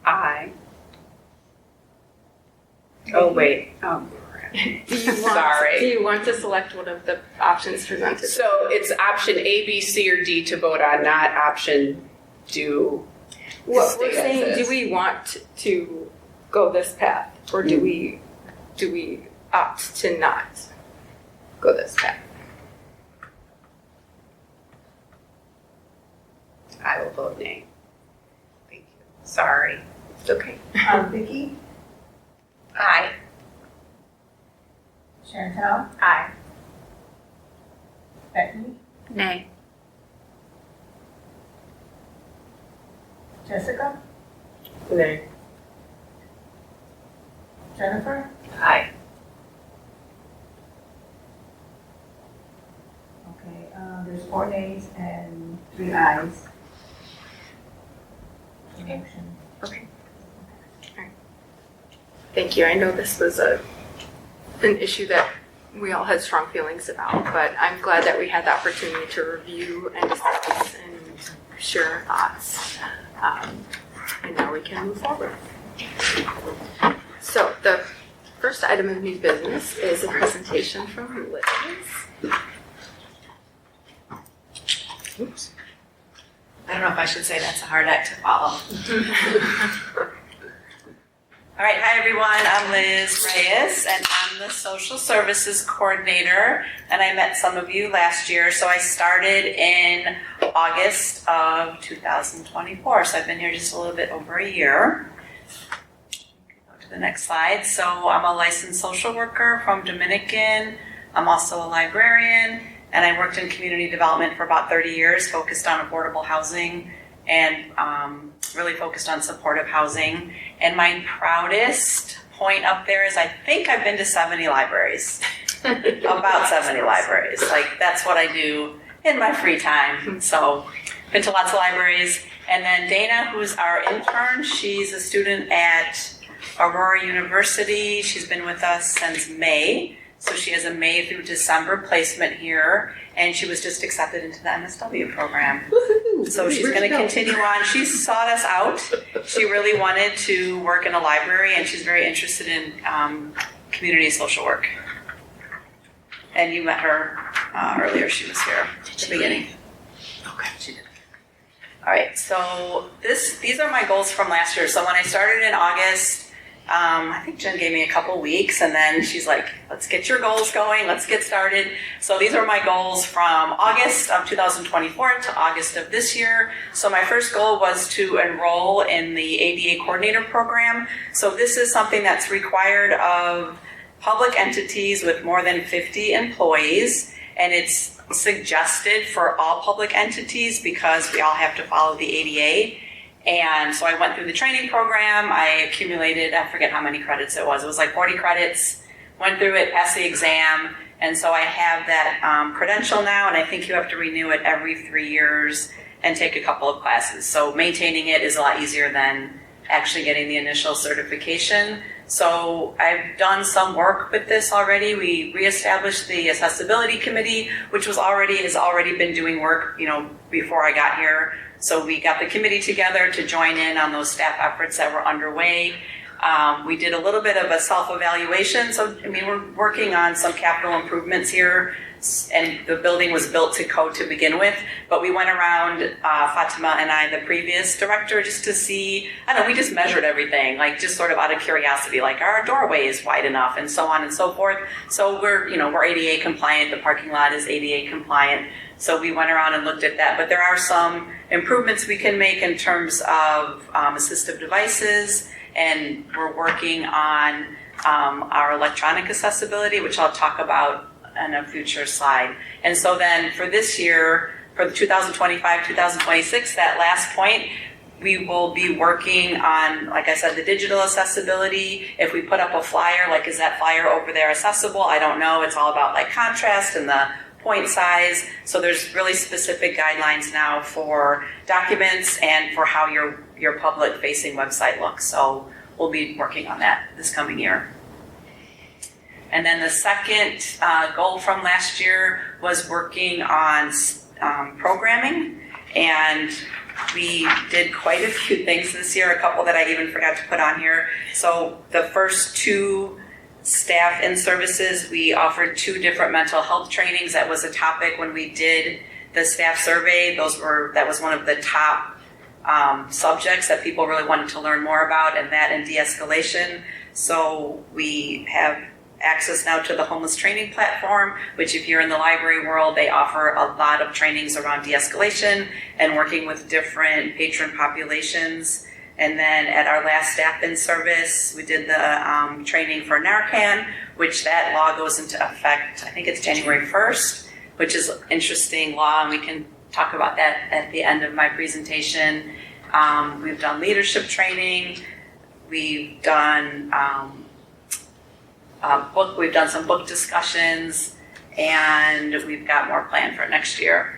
Aye. Oh, wait. Oh,
Do you
Sorry.
want to select one of the options presented?
so it's option A, B, C, or D to vote on, not option do.
What
stay
we're
as
saying,
is.
do we want to go this path, or do we opt to not go this path?
I will vote nay. Thank you. Sorry.
It's okay.
Vicky,
Aye.
Chantel,
Aye.
Becky,
Nay.
Jessica,
Nay.
Jennifer,
Aye.
okay, there's 4 nays and 3 ayes.
Okay.
Motion.
Okay. All right. Thank you. I know this was an issue that we all had strong feelings about, but I'm glad that we had the opportunity to review and discuss and share our thoughts. And now we can move forward. So the first item of new business is a presentation from Liz. Oops.
I don't know if I should say that's a hard act to follow. All right, hi everyone, I'm Liz Reyes and I'm the social services coordinator and I met some of you last year. So I started in August of 2024, so I've been here just a little bit over a year. Go to the next slide. So I'm a licensed social worker from Dominican. I'm also a librarian and I worked in community development for about 30 years, focused on affordable housing and really focused on supportive housing. And my proudest point up there is I think I've been to 70 libraries, about 70 libraries. Like that's what I do in my free time. So been to lots of libraries. And then Dana, who's our intern, she's a student at Aurora University. She's been with us since May. So she has a May through December placement here, and she was just accepted into the MSW program. So she's going to continue on. She sought us out. She really wanted to work in a library, and she's very interested in community social work. And you met her earlier. She was here at the beginning. Okay, she did. All right, so these are my goals from last year. So when I started in August, I think Jen gave me a couple weeks, and then she's like, let's get your goals going, let's get started. So these are my goals from August of 2024 to August of this year. So my first goal was to enroll in the ADA coordinator program. So this is something that's required of public entities with more than 50 employees, and it's suggested for all public entities because we all have to follow the ADA. And so I went through the training program. I accumulated, I forget how many credits it was. It was like 40 credits, went through it, passed the exam. And so I have that credential now, and I think you have to renew it every 3 years and take a couple of classes. So maintaining it is a lot easier than actually getting the initial certification. So I've done some work with this already. We reestablished the accessibility committee, which has already been doing work, before I got here. So we got the committee together to join in on those staff efforts that were underway. We did a little bit of a self-evaluation. So, we're working on some capital improvements here, and the building was built to code to begin with. But we went around, Fatima and I, the previous director, just to see, we just measured everything, like just sort of out of curiosity, like our doorway is wide enough and so on and so forth. So we're ADA compliant. The parking lot is ADA compliant. So we went around and looked at that. But there are some improvements we can make in terms of assistive devices, and we're working on our electronic accessibility, which I'll talk about in a future slide. And so then for this year, for the 2025-2026, that last point, we will be working on, like I said, the digital accessibility. If we put up a flyer, like is that flyer over there accessible? I don't know. It's all about like contrast and the point size. So there's really specific guidelines now for documents and for how your public facing website looks. So we'll be working on that this coming year. And then the second goal from last year was working on programming, and we did quite a few things this year, a couple that I even forgot to put on here. So the first 2 staff in services, we offered 2 different mental health trainings. That was a topic when we did the staff survey. That was one of the top subjects that people really wanted to learn more about, and that and de-escalation. So we have access now to the homeless training platform, which if you're in the library world, they offer a lot of trainings around de-escalation and working with different patron populations. And then at our last staff in service, we did the training for Narcan, which that law goes into effect, I think it's January 1st, which is interesting law, and we can talk about that at the end of my presentation. We've done leadership training. We've done we've done some book discussions, and we've got more planned for next year.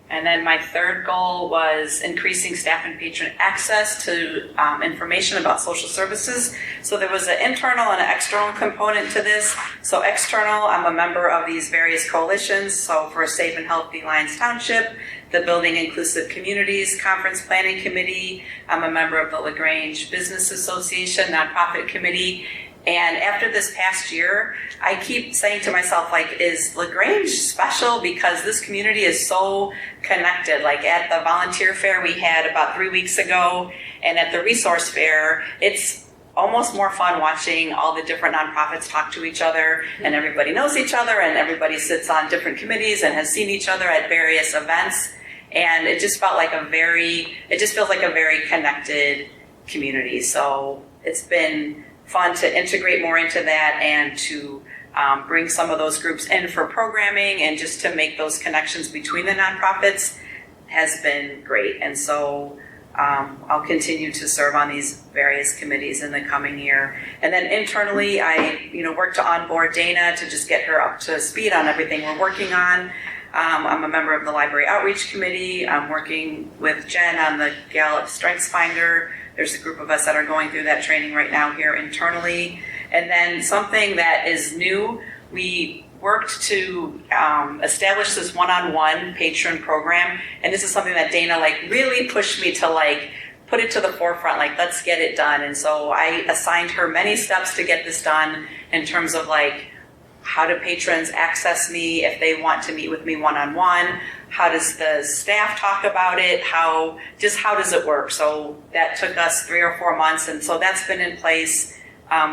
And then my third goal was increasing staff and patron access to information about social services. So there was an internal and an external component to this. So external, I'm a member of these various coalitions. So for Safe and Healthy Lyons Township, the Building Inclusive Communities Conference Planning Committee. I'm a member of the LaGrange Business Association Nonprofit Committee. And after this past year, I keep saying to myself, like, is LaGrange special? Because this community is so connected. Like at the volunteer fair we had about 3 weeks ago, and at the resource fair, it's almost more fun watching all the different nonprofits talk to each other, and everybody knows each other, and everybody sits on different committees and has seen each other at various events. And it just feels like a very connected community. So it's been fun to integrate more into that and to bring some of those groups in for programming and just to make those connections between the nonprofits has been great. And so I'll continue to serve on these various committees in the coming year. And then internally, I work to onboard Dana to just get her up to speed on everything we're working on. I'm a member of the Library Outreach Committee. I'm working with Jen on the Gallup Strengths Finder. There's a group of us that are going through that training right now here internally. And then something that is new, we worked to establish this one-on-one patron program. And this is something that Dana really pushed me to put it to the forefront, let's get it done. And so I assigned her many steps to get this done in terms of how do patrons access me if they want to meet with me one-on-one? How does the staff talk about it? How does it work? So that took us 3 or 4 months, and so that's been in place.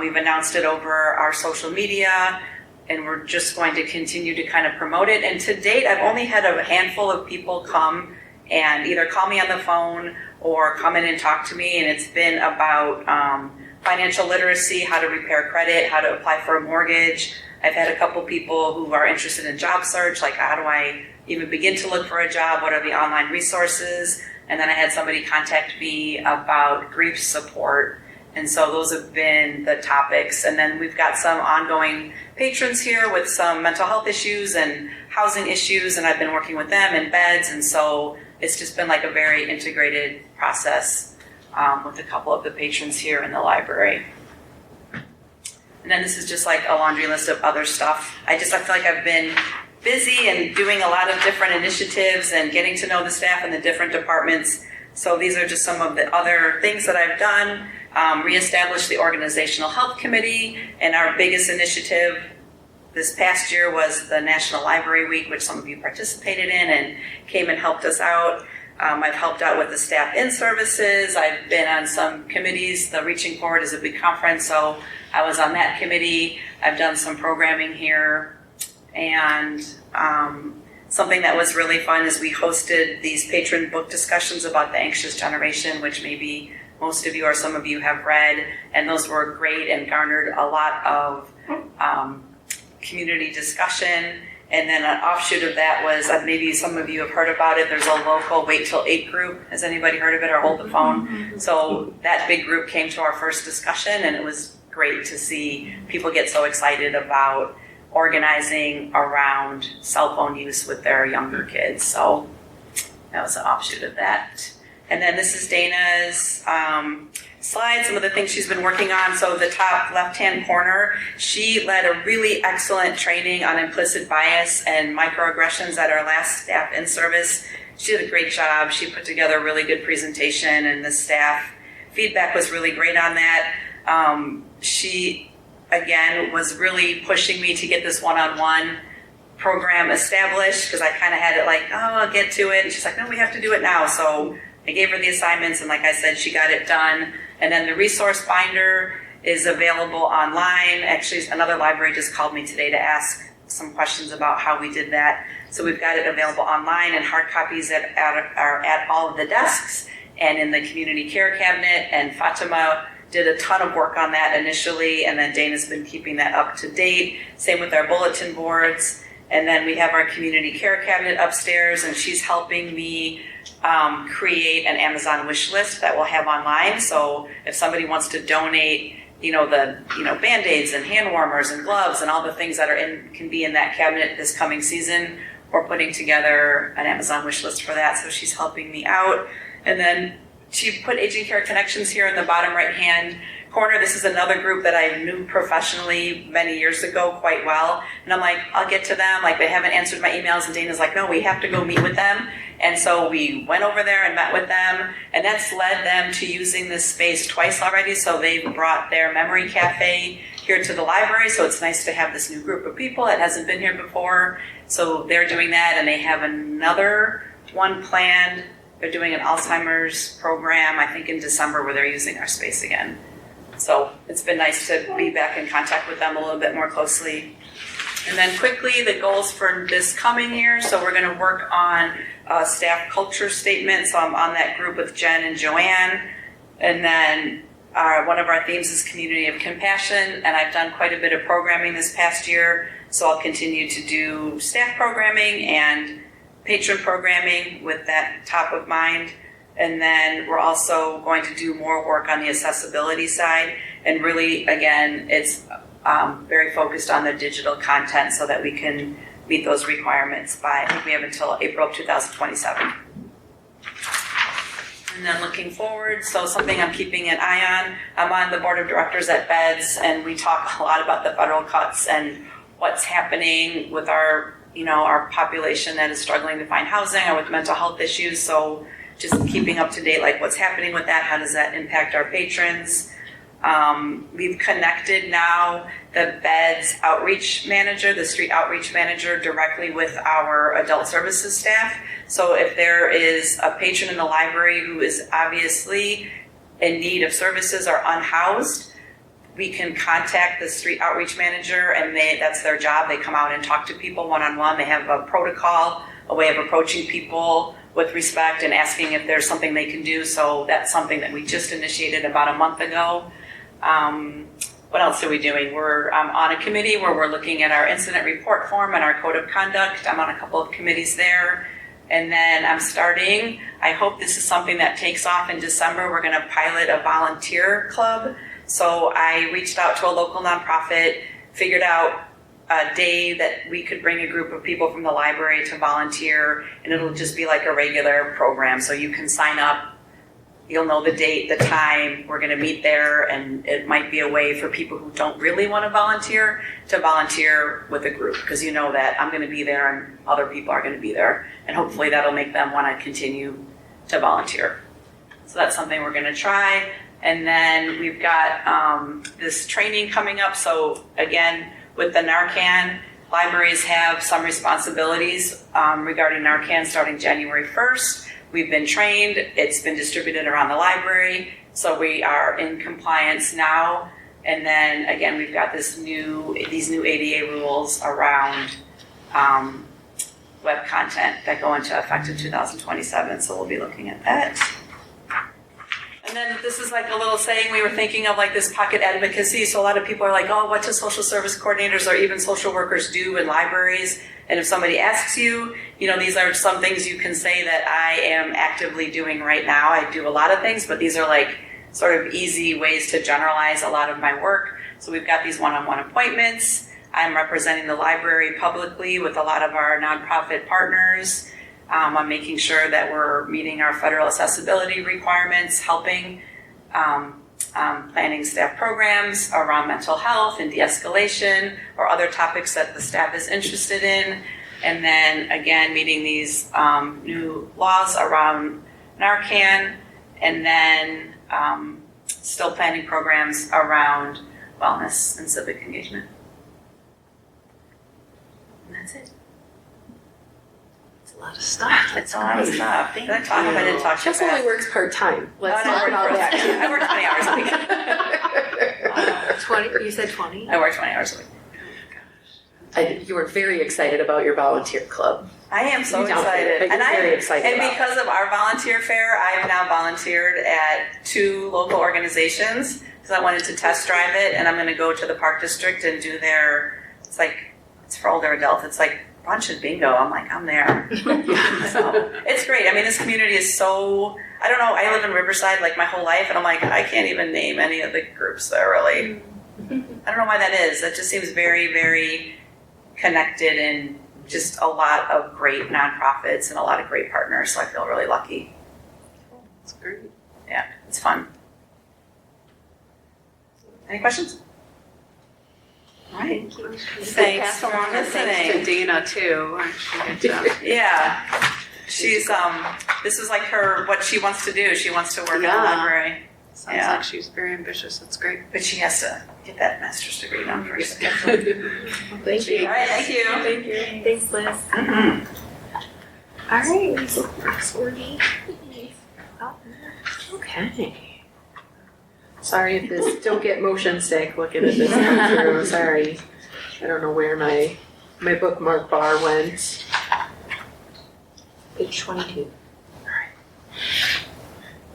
We've announced it over our social media, and we're just going to continue to kind of promote it. And to date, I've only had a handful of people come and either call me on the phone or come in and talk to me, and it's been about financial literacy, how to repair credit, how to apply for a mortgage. I've had a couple people who are interested in job search, like how do I even begin to look for a job? What are the online resources? And then I had somebody contact me about grief support. And so those have been the topics. And then we've got some ongoing patrons here with some mental health issues and housing issues, and I've been working with them in beds. And so it's just been like a very integrated process with a couple of the patrons here in the library. And then this is just like a laundry list of other stuff. I feel like I've been busy and doing a lot of different initiatives and getting to know the staff in the different departments. So these are just some of the other things that I've done. Reestablish the Organizational Health Committee, and our biggest initiative this past year was the National Library Week, which some of you participated in and came and helped us out. I've helped out with the staff in services. I've been on some committees. The Reaching Forward is a big conference, so I was on that committee. I've done some programming here. And something that was really fun is we hosted these patron book discussions about the anxious generation, which maybe most of you or some of you have read. And those were great and garnered a lot of community discussion. And then an offshoot of that was, maybe some of you have heard about it, there's a local Wait Till 8 group. Has anybody heard of it or hold the phone? So that big group came to our first discussion, and it was great to see people get so excited about organizing around cell phone use with their younger kids. So that was an offshoot of that. And then this is Dana's slide, some of the things she's been working on. So the top left-hand corner, she led a really excellent training on implicit bias and microaggressions at our last staff in service. She did a great job. She put together a really good presentation, and the staff feedback was really great on that. She, again, was really pushing me to get this one-on-one program established, because I kind of had it like, oh, I'll get to it. And she's like, no, we have to do it now. So I gave her the assignments, and like I said, she got it done. And then the resource binder is available online. Actually, another library just called me today to ask some questions about how we did that. So we've got it available online, and hard copies are at all of the desks and in the community care cabinet. And Fatima did a ton of work on that initially, and then Dana's been keeping that up to date. Same with our bulletin boards. And then we have our community care cabinet upstairs, and she's helping me create an Amazon wish list that we'll have online. So if somebody wants to donate, Band-Aids and hand warmers and gloves and all the things that can be in that cabinet this coming season, we're putting together an Amazon wish list for that. So she's helping me out. And then she put Aging Care Connections here in the bottom right-hand corner. This is another group that I knew professionally many years ago quite well. And I'm like, I'll get to them. Like, they haven't answered my emails. And Dana's like, no, we have to go meet with them. And so we went over there and met with them. And that's led them to using this space twice already. So they brought their memory cafe here to the library. So it's nice to have this new group of people that hasn't been here before. So they're doing that. And they have another one planned. They're doing an Alzheimer's program, I think in December, where they're using our space again. So it's been nice to be back in contact with them a little bit more closely. And then quickly, the goals for this coming year. So we're going to work on a staff culture statement. So I'm on that group with Jen and Joanne. And then one of our themes is community of compassion. And I've done quite a bit of programming this past year. So I'll continue to do staff programming and patron programming with that top of mind. And then we're also going to do more work on the accessibility side. And really, again, it's very focused on the digital content so that we can meet those requirements by, I think we have until April of 2027. And then looking forward, so something I'm keeping an eye on, I'm on the board of directors at BEDS, and we talk a lot about the federal cuts and what's happening with our population that is struggling to find housing or with mental health issues. So just keeping up to date, like what's happening with that, how does that impact our patrons? We've connected now the BEDS outreach manager, the street outreach manager, directly with our adult services staff. So if there is a patron in the library who is obviously in need of services or unhoused, we can contact the street outreach manager, and that's their job. They come out and talk to people one-on-one. They have a protocol, a way of approaching people with respect and asking if there's something they can do. So that's something that we just initiated about a month ago. What else are we doing? We're on a committee where we're looking at our incident report form and our code of conduct. I'm on a couple of committees there. And then I'm starting, I hope this is something that takes off in December. We're going to pilot a volunteer club. So I reached out to a local nonprofit, figured out a day that we could bring a group of people from the library to volunteer, and it'll just be like a regular program. So you can sign up. You'll know the date, the time, we're going to meet there, and it might be a way for people who don't really want to volunteer with a group, because you know that I'm going to be there and other people are going to be there, and hopefully that'll make them want to continue to volunteer. So that's something we're going to try. And then we've got this training coming up. So again, with the Narcan, libraries have some responsibilities regarding Narcan starting January 1st. We've been trained, it's been distributed around the library, so we are in compliance now. And then again, we've got these new ADA rules around web content that go into effect in 2027, so we'll be looking at that. And then this is like a little saying we were thinking of, like this pocket advocacy. So a lot of people are like, oh, what do social service coordinators or even social workers do in libraries? And if somebody asks you, these are some things you can say that I am actively doing right now. I do a lot of things, but these are like sort of easy ways to generalize a lot of my work. So we've got these one-on-one appointments. I'm representing the library publicly with a lot of our nonprofit partners. I'm making sure that we're meeting our federal accessibility requirements, helping planning staff programs around mental health and de-escalation or other topics that the staff is interested in. And then again, meeting these new laws around Narcan, and then still planning programs around wellness and civic engagement. And that's it.
A lot of stuff.
It's a lot of stuff. Did I talk? I didn't talk too
Jess
fast.
only works part-time. Let's
No, I
talk
work
about that.
I work 20 hours a week.
20, you said 20?
I work 20 hours a week.
You were very excited about your volunteer club.
I am so
You don't
excited.
feel it, but you're very excited
And
about
because of our volunteer fair, I've now volunteered at 2 local organizations because I wanted to test drive it, and I'm going to go to the Park District and do it's for older adults. It's like brunch and bingo. I'm like, I'm there. So it's great. I mean, this community is so, I don't know, I live in Riverside like my whole life, and I'm like, I can't even name any of the groups that are really, I don't know why that is. That just seems very, very connected, and just a lot of great nonprofits and a lot of great partners. So I feel really lucky.
That's great.
Yeah, it's fun. Any questions? All right. Thanks
Pass
for
along our thanks to
listening.
Dana too. She good job.
Yeah, she's this is like what she wants to do. She wants to work in the library,
Sounds
Yeah.
like she's very ambitious. That's great.
but she has to get that master's degree done first.
Thank
All right, thank you.
Thank you.
Thanks, Liz.
All right. Okay. Sorry if this don't get motion sick looking at this come through. Sorry. I don't know where my bookmark bar went.
Page 22.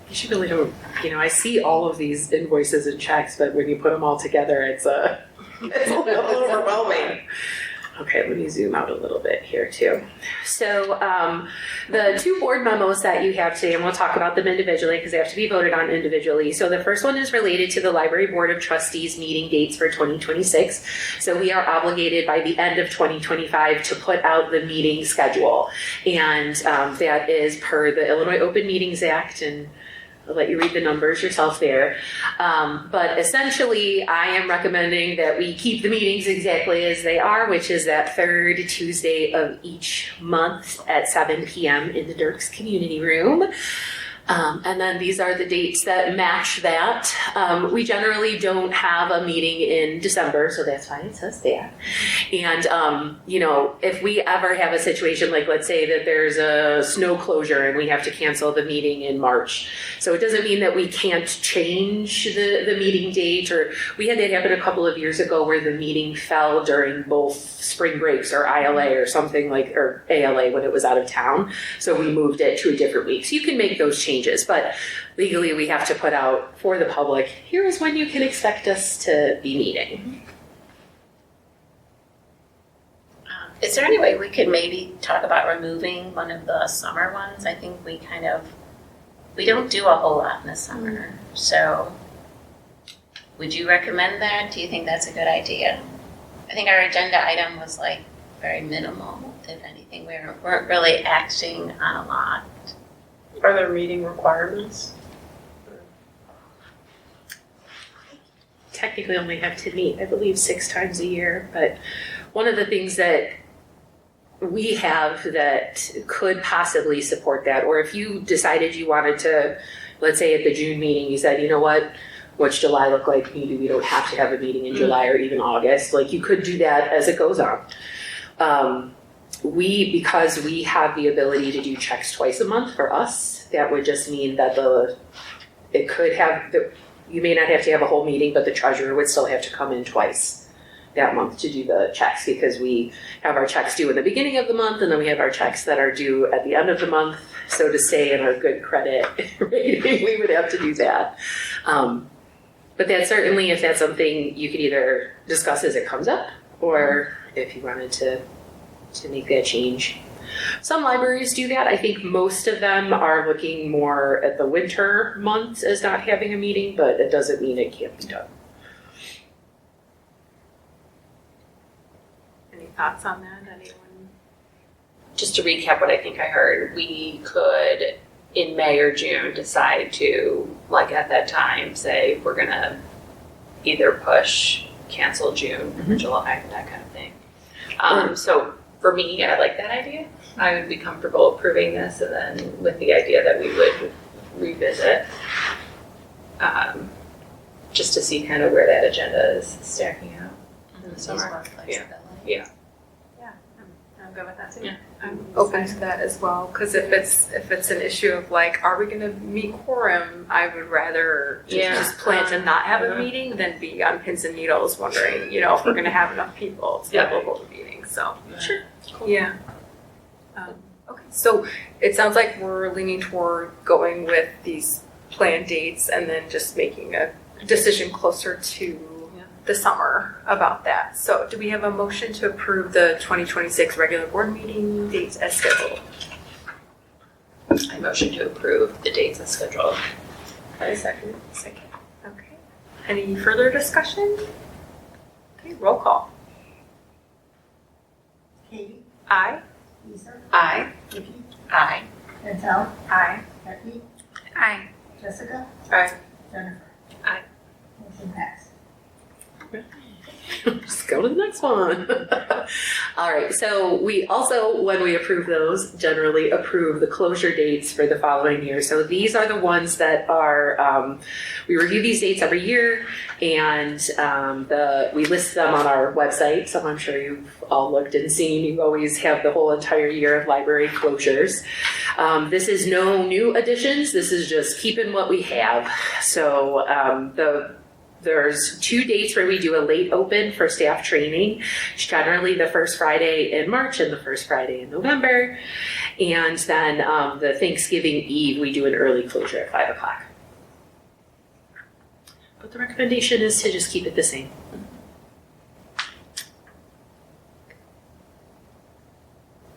You really don't, I see all of these invoices and checks, but when you put them all together, it's a little overwhelming. Okay, let me zoom out a little bit here too. So the 2 board memos that you have today, and we'll talk about them individually because they have to be voted on individually. So the first one is related to the Library Board of Trustees meeting dates for 2026. So we are obligated by the end of 2025 to put out the meeting schedule. And that is per the Illinois Open Meetings Act, and I'll let you read the numbers yourself there. But essentially, I am recommending that we keep the meetings exactly as they are, which is that 3rd Tuesday of each month at 7 p.m. in the Dirks Community Room. And then these are the dates that match that. We generally don't have a meeting in December, so that's why it says that. And, you know, if we ever have a situation like, let's say that there's a snow closure and we have to cancel the meeting in March. So it doesn't mean that we can't change the meeting date, or we had that happen a couple of years ago where the meeting fell during both spring breaks or ILA or something like, or ALA when it was out of town. So we moved it to a different week. So you can make those changes, but legally we have to put out for the public, here is when you can expect us to be meeting.
Is there any way we could maybe talk about removing one of the summer ones? I think we don't do a whole lot in the summer. So would you recommend that? Do you think that's a good idea? I think our agenda item was like very minimal, if anything. We weren't really acting on a lot.
Are there meeting requirements?
Technically only have to meet, I believe, 6 times a year, but one of the things that we have that could possibly support that, or if you decided you wanted to, let's say at the June meeting, you said, you know what's July look like? Maybe we don't have to have a meeting in July or even August. Like, you could do that as it goes on. Because we have the ability to do checks twice a month for us, that would just mean that you may not have to have a whole meeting, but the treasurer would still have to come in twice that month to do the checks, because we have our checks due in the beginning of the month, and then we have our checks that are due at the end of the month. So to stay in our good credit rating, we would have to do that. But that certainly, if that's something you could either discuss as it comes up, or if you wanted to make that change. Some libraries do that. I think most of them are looking more at the winter months as not having a meeting, but it doesn't mean it can't be done.
Any thoughts on that? Anyone?
Just to recap what I think I heard, we could in May or June decide to, like at that time, say we're gonna either push, cancel June or July, that kind of thing. So for me, I like that idea. I would be comfortable approving this, and then with the idea that we would revisit, just to see kind of where that agenda is stacking out in the summer. Yeah.
I'm good with that too.
Yeah.
I'm open to that as well, because if it's an issue of like, are we going to meet quorum? I would rather just plan to not have a meeting than be on pins and needles wondering, you know, if we're going to have enough people to be able to hold a meeting. So
Sure.
Cool. Yeah. Okay. So it sounds like we're leaning toward going with these planned dates and then just making a decision closer to the summer about that. So do we have a motion to approve the 2026 regular board meeting dates as scheduled?
I motion to approve the dates as scheduled.
Second. Okay. Any further discussion? Okay, roll call.
Katie,
Aye.
Lisa,
Aye.
Vicky,
Aye.
Chantel,
Aye.
Becky,
Aye.
Jessica,
Aye.
Jennifer.
Aye.
Motion passed.
Just go to the next one. All right, so we also, when we approve those, generally approve the closure dates for the following year. So these are the ones that are, we review these dates every year, and we list them on our website. So I'm sure you've all looked and seen, you always have the whole entire year of library closures. This is no new additions, this is just keeping what we have. So there's 2 dates where we do a late open for staff training. It's generally the first Friday in March and the first Friday in November. And then the Thanksgiving Eve, we do an early closure at 5 o'clock. But the recommendation is to just keep it the same.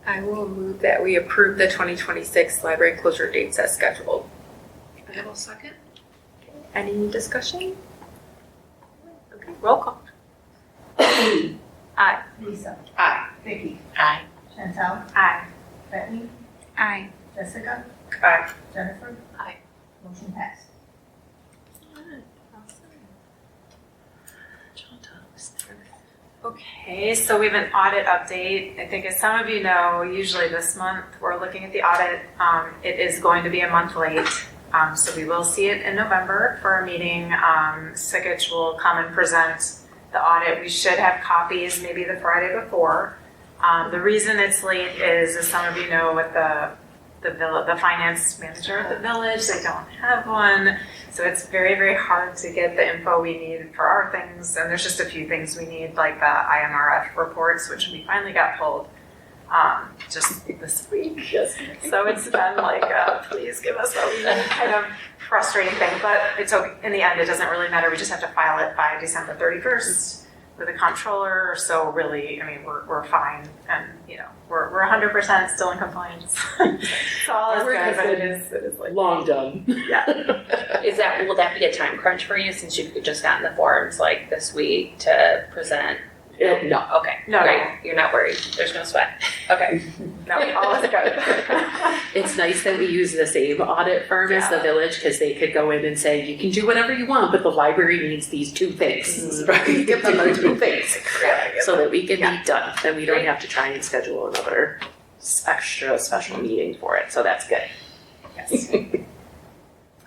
I will move that we approve the 2026 library closure dates as scheduled.
I will second.
Any discussion? Okay, roll call. Aye.
Lisa.
Aye.
Vicky.
Aye.
Chantel.
Aye.
Becky.
Aye.
Jessica.
Aye.
Jennifer.
Aye.
Motion passed.
Okay, so we have an audit update. I think as some of you know, usually this month we're looking at the audit. It is going to be a month late. So we will see it in November for our meeting. Sikich will come and present the audit. We should have copies maybe the Friday before. The reason it's late is, as some of you know, with the finance manager at the village, they don't have one. So it's very, very hard to get the info we need for our things. And there's just a few things we need, like the IMRF reports, which we finally got pulled just this week.
Yes.
So it's been like, please give us what we need, kind of frustrating thing. But it's okay. In the end, it doesn't really matter. We just have to file it by December 31st with the comptroller. So really, I mean, we're fine, and we're 100% still in compliance. So all is good, but it is like
Long done.
yeah.
Will that be a time crunch for you since you've just gotten the forms like this week to present?
No.
Okay.
No,
Great.
no.
You're not worried. There's no sweat. Okay.
No, all is good.
It's nice that we use the same audit firm as the village, because they could go in and say, you can do whatever you want, but the library needs these 2 things. Right? Give them those 2 things so that we can be done. And we don't have to try and schedule another extra special meeting for it. So that's good.
Yes.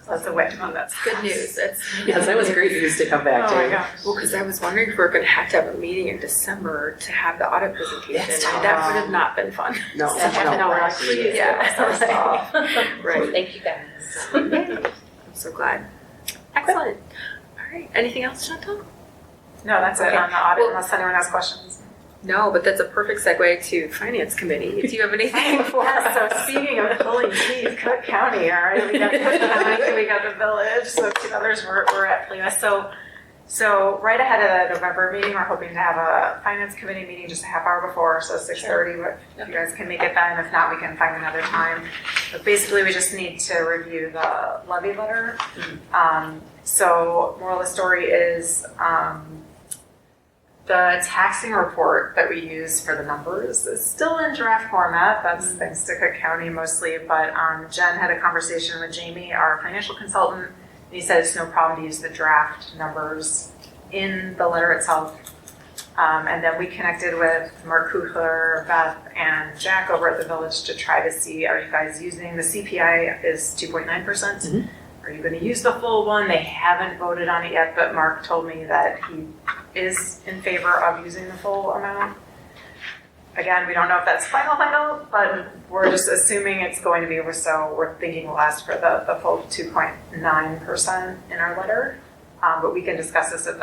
So that's a win. That's
Good news.
Yes, that was great news to come back
Oh my
to.
gosh.
Well, because I was wondering if we're going to have a meeting in December to have the audit presentation.
Yes.
And that would have not been fun.
No,
No, we're like, please, yeah. Right.
Thank you guys.
I'm so glad. Excellent. All right. Anything else, Chantal?
No, that's it
Okay.
on the audit,
Well-
unless anyone has questions.
No, but that's a perfect segue to Finance Committee. If you have anything for
Yeah,
us.
so speaking of pulling teeth, Cook County, all right, we got Cook County, we got the village, so 2 others we're at Plymouth. So right ahead of the November meeting, we're hoping to have a Finance Committee meeting just a half hour before, so 6:30, if you guys can make it then. If not, we can find another time. But basically, we just need to review the levy letter. So moral of the story is, the taxing report that we use for the numbers is still in draft format. That's thanks to Cook County mostly. But Jen had a conversation with Jamie, our financial consultant, and he said it's no problem to use the draft numbers in the letter itself. And then we connected with Mark Kuchler, Beth, and Jack over at the village to try to see, are you guys using the CPI is 2.9%? Are you going to use the full one? They haven't voted on it yet, but Mark told me that he is in favor of using the full amount. Again, we don't know if that's final, but we're just assuming it's going to be, so we're thinking we'll ask for the full 2.9% in our letter. But we can discuss this at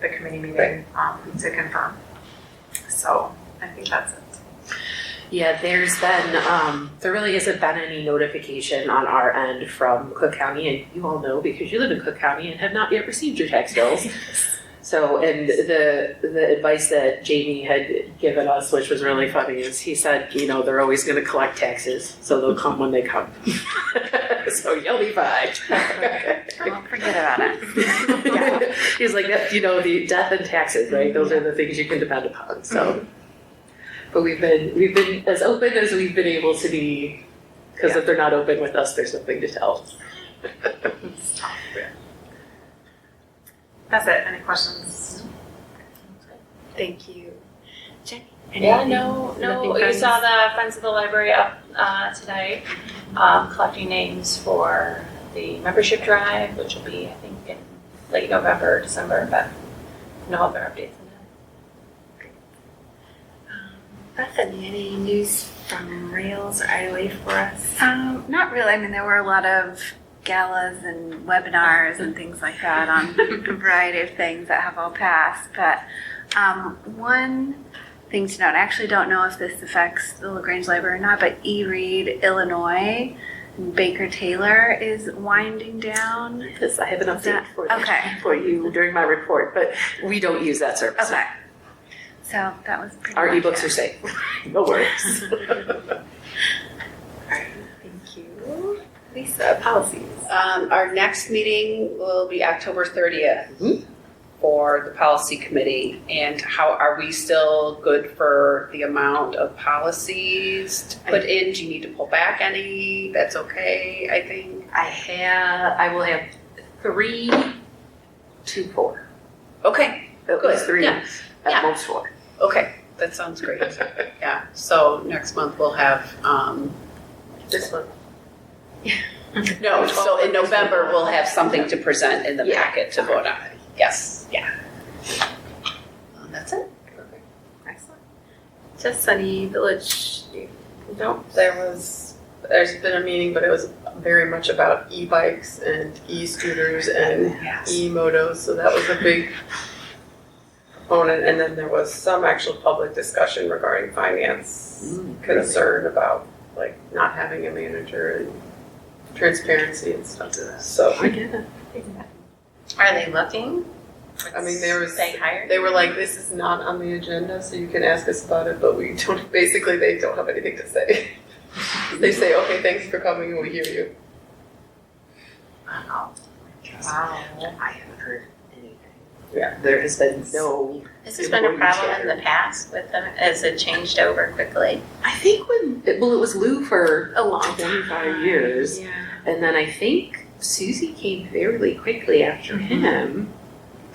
the committee meeting to confirm. So I think that's it.
Yeah, there's been, there really hasn't been any notification on our end from Cook County, and you all know because you live in Cook County and have not yet received your tax bills. So, and the advice that Jamie had given us, which was really funny, is he said, they're always going to collect taxes, so they'll come when they come. So you'll be fine.
Don't forget about it.
He's like, the death and taxes, right? Those are the things you can depend upon. So, but we've been as open as we've been able to be, because if they're not open with us, there's nothing to tell.
That's it. Any questions?
Thank you. Jenny?
Yeah, no.
Nothing
You
friends?
saw the Friends of the Library up today, collecting names for the membership drive, which will be, I think, in late November, December, but no other updates on that.
Bethany, any news from Rails or IOA for us?
Not really. I mean, there were a lot of galas and webinars and things like that on a variety of things that have all passed. But one thing to note, I actually don't know if this affects the LaGrange Library or not, but E-Read Illinois and Baker Taylor is winding down.
Because I have an update
Okay.
for you during my report, but we don't use that service.
Okay. So that was pretty
Our
much
ebooks
it.
are safe. No worries.
Thank you. Lisa, policies.
Our next meeting will be October 30th for the policy committee. And how are we still good for the amount of policies to put in? Do you need to pull back any? That's okay, I think.
I will have 3 to 4.
Okay,
At
Good.
least 3.
Yeah.
At
Yeah.
most 4.
okay, that sounds great. Yeah, so next month we'll have,
This one. No,
So in November, we'll have something to present in the
Yeah.
packet to vote on. Yes, yeah. That's it.
Excellent. Just Sunny Village.
Nope, there's been a meeting, but it was very much about e-bikes and e-scooters and e-motos, so that was a big component. And then there was some actual public discussion regarding finance concern about like not having a manager and transparency and stuff like that. So
I get it.
Are they looking?
I mean,
They hired?
they were like, this is not on the agenda, so you can ask us about it, but we don't, basically they don't have anything to say. They say, okay, thanks for coming and we hear you.
Wow.
I haven't heard anything.
Yeah.
There has been no.
Has this been a problem in the past with them? Has it changed over quickly?
I think it was Lou for
A long
25 years,
Yeah.
and then I think Susie came fairly quickly after him.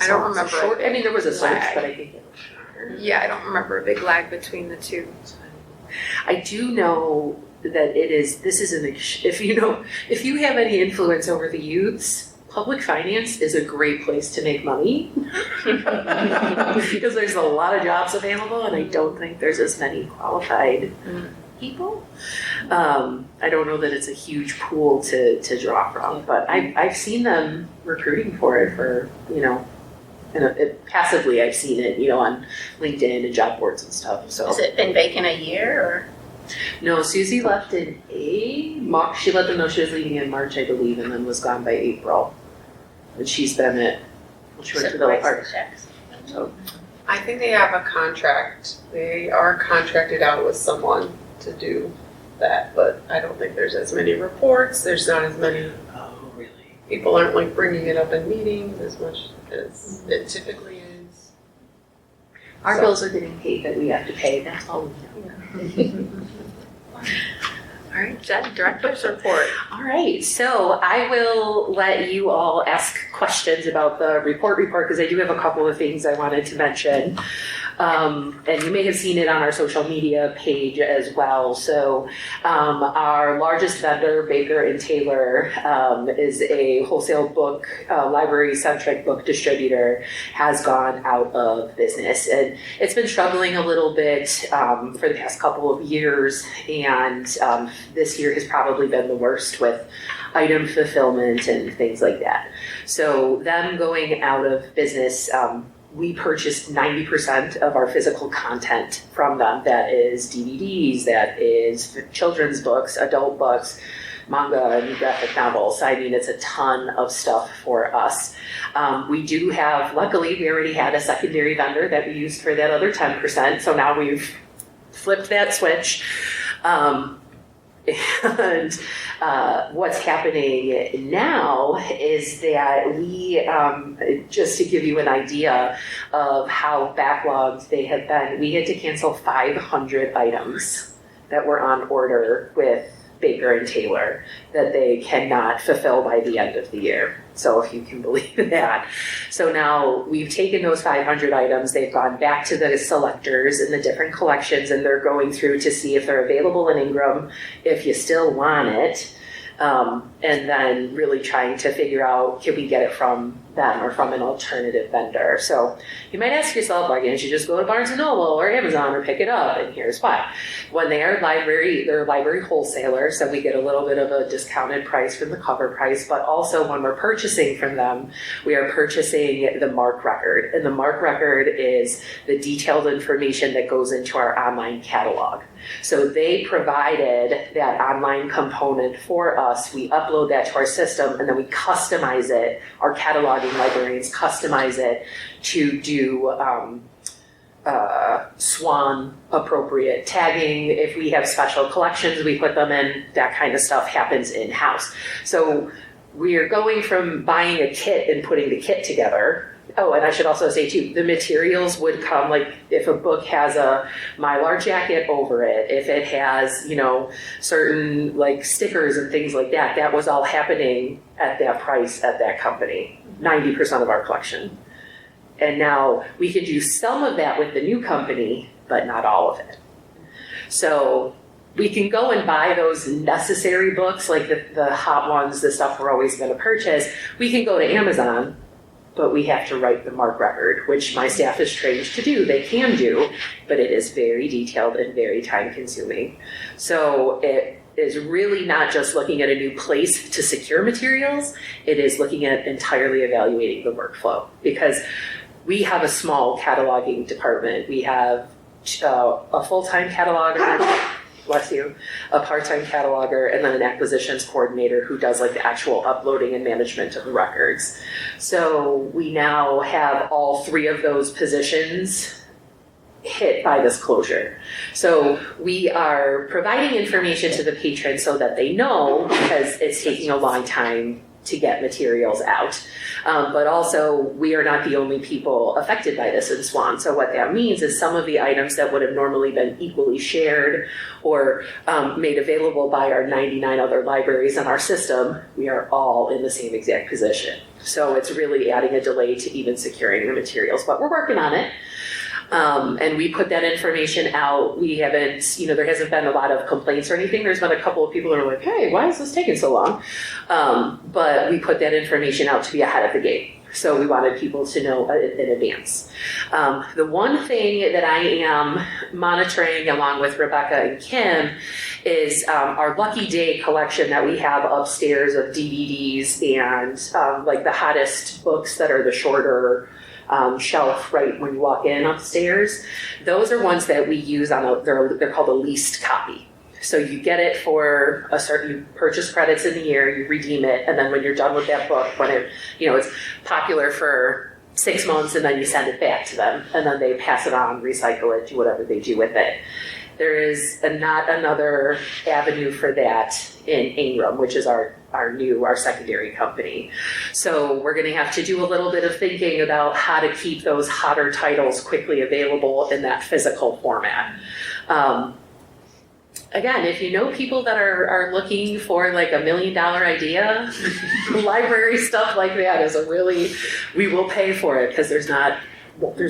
I don't
So it's a
remember
short. I mean, there was a search,
lag.
but I think it was shorter.
Yeah, I don't remember a big lag between the two.
I do know that this is if you have any influence over the youths, public finance is a great place to make money because there's a lot of jobs available, and I don't think there's as many qualified people. I don't know that it's a huge pool to draw from, but I've seen them recruiting for it for, and passively I've seen it, on LinkedIn and job boards and stuff. So
Has it been vacant a year or?
no, Susie left in March. She let them know she was leaving in March, I believe, and then was gone by April. And she's been at, she went to Villa Park. So
I think they have a contract. They are contracted out with someone to do that, but I don't think there's as many reports. There's not as many
oh, really?
people aren't like bringing it up in meetings as much as it typically is.
Our
So-
bills are getting paid that we have to pay. That's all we know.
All right, Jen, director's report.
All right, so I will let you all ask questions about the report because I do have a couple of things I wanted to mention. And you may have seen it on our social media page as well. So our largest vendor, Baker and Taylor, is a wholesale book, library-centric book distributor, has gone out of business. And it's been struggling a little bit for the past couple of years. And this year has probably been the worst with item fulfillment and things like that. So them going out of business, we purchased 90% of our physical content from them. That is DVDs, that is children's books, adult books, manga, and graphic novels. I mean, it's a ton of stuff for us. We do have, luckily, we already had a secondary vendor that we used for that other 10%. So now we've flipped that switch. And what's happening now is that we, just to give you an idea of how backlogged they have been, we had to cancel 500 items that were on order with Baker and Taylor that they cannot fulfill by the end of the year. So if you can believe that. So now we've taken those 500 items, they've gone back to the selectors in the different collections, and they're going through to see if they're available in Ingram, if you still want it, and then really trying to figure out, can we get it from them or from an alternative vendor? So you might ask yourself, why can't you just go to Barnes & Noble or Amazon or pick it up? And here's why. When they're a library wholesaler, so we get a little bit of a discounted price from the cover price, but also when we're purchasing from them, we are purchasing the MARC record. And the MARC record is the detailed information that goes into our online catalog. So they provided that online component for us. We upload that to our system, and then we customize it. Our cataloging librarians customize it to do SWAN appropriate tagging. If we have special collections, we put them in. That kind of stuff happens in-house. So we are going from buying a kit and putting the kit together. Oh, and I should also say too, the materials would come, like if a book has a Mylar jacket over it, if it has, certain like stickers and things like that, that was all happening at that price at that company, 90% of our collection. And now we could do some of that with the new company, but not all of it. So we can go and buy those necessary books, like the hot ones, the stuff we're always going to purchase. We can go to Amazon, but we have to write the MARC record, which my staff is trained to do. They can do, but it is very detailed and very time consuming. So it is really not just looking at a new place to secure materials, it is looking at entirely evaluating the workflow, because we have a small cataloging department. We have a full-time cataloger, bless you, a part-time cataloger, and then an acquisitions coordinator who does like the actual uploading and management of the records. So we now have all three of those positions hit by this closure. So we are providing information to the patrons so that they know, because it's taking a long time to get materials out. But also, we are not the only people affected by this in Swan. So what that means is some of the items that would have normally been equally shared or made available by our 99 other libraries in our system, we are all in the same exact position. So it's really adding a delay to even securing the materials, but we're working on it. And we put that information out. We haven't, there hasn't been a lot of complaints or anything. There's been a couple of people that are like, hey, why is this taking so long? But we put that information out to be ahead of the game. So we wanted people to know in advance. The one thing that I am monitoring along with Rebecca and Kim is our Lucky Day collection that we have upstairs of DVDs and like the hottest books that are the shorter shelf right when you walk in upstairs. Those are ones that we use on they're called a leased copy. So you get it for you purchase credits in the year, you redeem it, and then when you're done with that book, when it's popular for 6 months, and then you send it back to them, and then they pass it on, recycle it, do whatever they do with it. There is not another avenue for that in Ingram, which is our secondary company. So we're going to have to do a little bit of thinking about how to keep those hotter titles quickly available in that physical format. Again, if you know people that are looking for like $1 million idea, library stuff like that is we will pay for it, because there's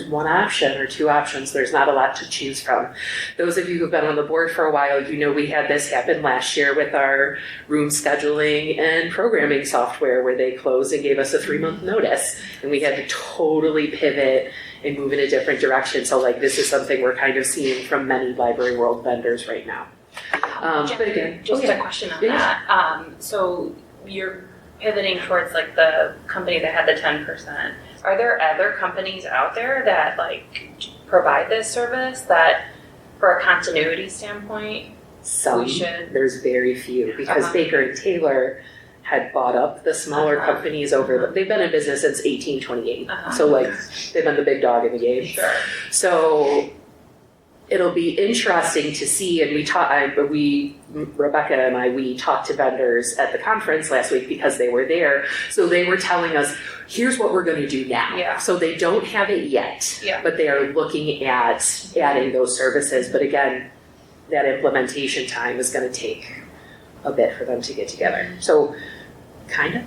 one option or two options. There's not a lot to choose from. Those of you who've been on the board for a while, we had this happen last year with our room scheduling and programming software, where they closed and gave us a 3-month notice, and we had to totally pivot and move in a different direction. So this is something we're kind of seeing from many Library World vendors right now. But again,
just a question on that. So you're pivoting towards like the company that had the 10%. Are there other companies out there that provide this service that, for a continuity standpoint,
there's very few, because Baker and Taylor had bought up the smaller companies they've been in business since 1828. So they've been the big dog in the game.
Sure.
So it'll be interesting to see, and Rebecca and I, we talked to vendors at the conference last week because they were there. So they were telling us, here's what we're going to do now.
Yeah.
So they don't have it yet, but they are looking at adding those services. But again, that implementation time is going to take a bit for them to get together. So kind of.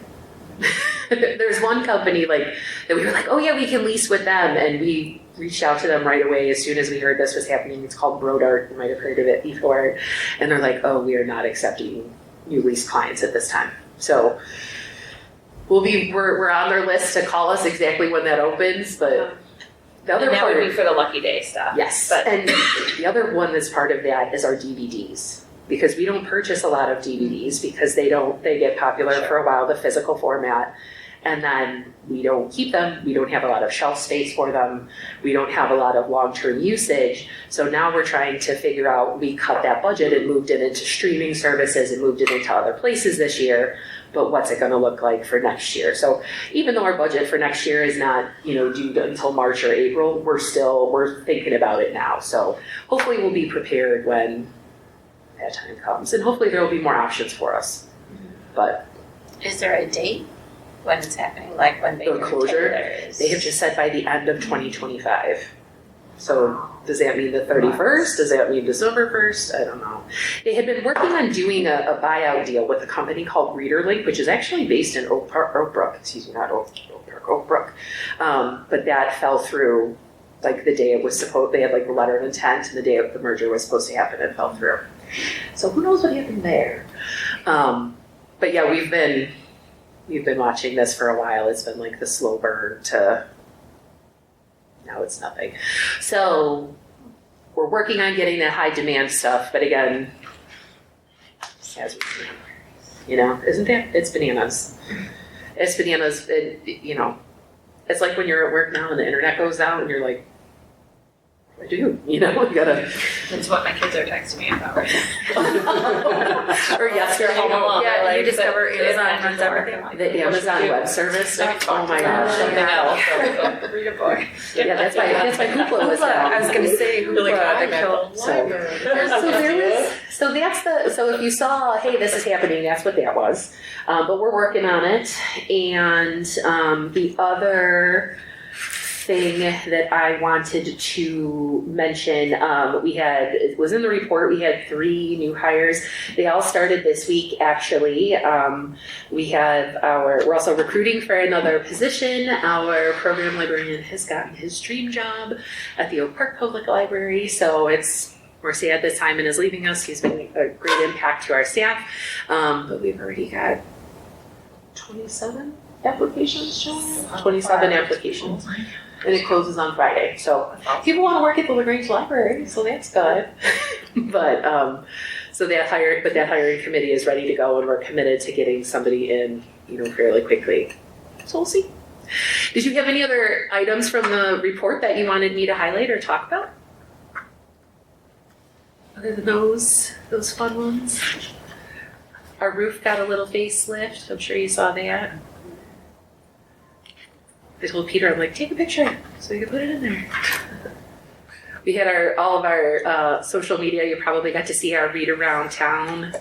There's one company that we were like, oh yeah, we can lease with them, and we reached out to them right away as soon as we heard this was happening. It's called Brodart. You might have heard of it before. And they're like, oh, we are not accepting new lease clients at this time. So we're on their list to call us exactly when that opens, but the other
that
part
would be for the Lucky Day stuff.
Yes, and the other one that's part of that is our DVDs, because we don't purchase a lot of DVDs because they get popular for a while, the physical format, and then we don't keep them. We don't have a lot of shelf space for them. We don't have a lot of long-term usage. So now we're trying to figure out, we cut that budget and moved it into streaming services and moved it into other places this year, but what's it going to look like for next year? So even though our budget for next year is not, due until March or April, we're thinking about it now. So hopefully we'll be prepared when that time comes, and hopefully there will be more options for us. But
Is there a date when it's happening, like when Baker
the closure,
and Taylor is?
they have just said by the end of 2025. So does that mean the 31st? Does that mean December 1st? I don't know. They had been working on doing a buyout deal with a company called ReaderLink, which is actually based in Oak Brook. But that fell through the day it was supposed, they had the letter of intent, and the day of the merger was supposed to happen, it fell through. So who knows what happened there? But yeah, we've been watching this for a while. It's been like the slow burn to now it's nothing. So we're working on getting that high demand stuff, but again, as we see, isn't that? It's bananas. It's bananas. It's like when you're at work now and the internet goes out and you're like, I do, you gotta.
That's what my kids are texting me about right now.
Or yesterday,
Yeah, you discover Amazon runs everything.
the Amazon Web Service. Oh my gosh.
Something else. Read a book.
Yeah, that's why Hoopla was down.
I was gonna say
Really
Hoopla,
glad
that killed.
So if you saw, hey, this is happening, that's what that was. But we're working on it. And the other thing that I wanted to mention, it was in the report, we had 3 new hires. They all started this week, actually. We're also recruiting for another position. Our program librarian has gotten his dream job at the Oak Park Public Library, so we're sad this time and is leaving us. He's been a great impact to our staff, but we've already got 27 applications, Joanne? 27 applications. And it closes on Friday. So people want to work at the LaGrange Library, so that's good. But that hiring committee is ready to go, and we're committed to getting somebody in, fairly quickly. So we'll see. Did you have any other items from the report that you wanted me to highlight or talk about? Other than those fun ones? Our roof got a little facelift. I'm sure you saw that. I told Peter, I'm like, take a picture so you can put it in there. We had all of our social media. You probably got to see our Read Around Town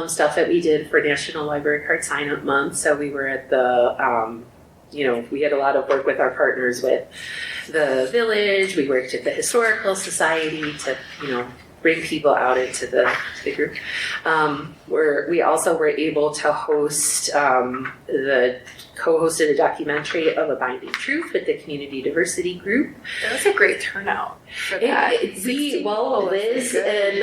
stuff that we did for National Library Card Sign Up Month. So we were at the, we had a lot of work with our partners with the village. We worked at the Historical Society to, bring people out into the group. We also were able to co-hosted a documentary of A Binding Truth with the Community Diversity Group.
That was a great turnout for that.
Liz and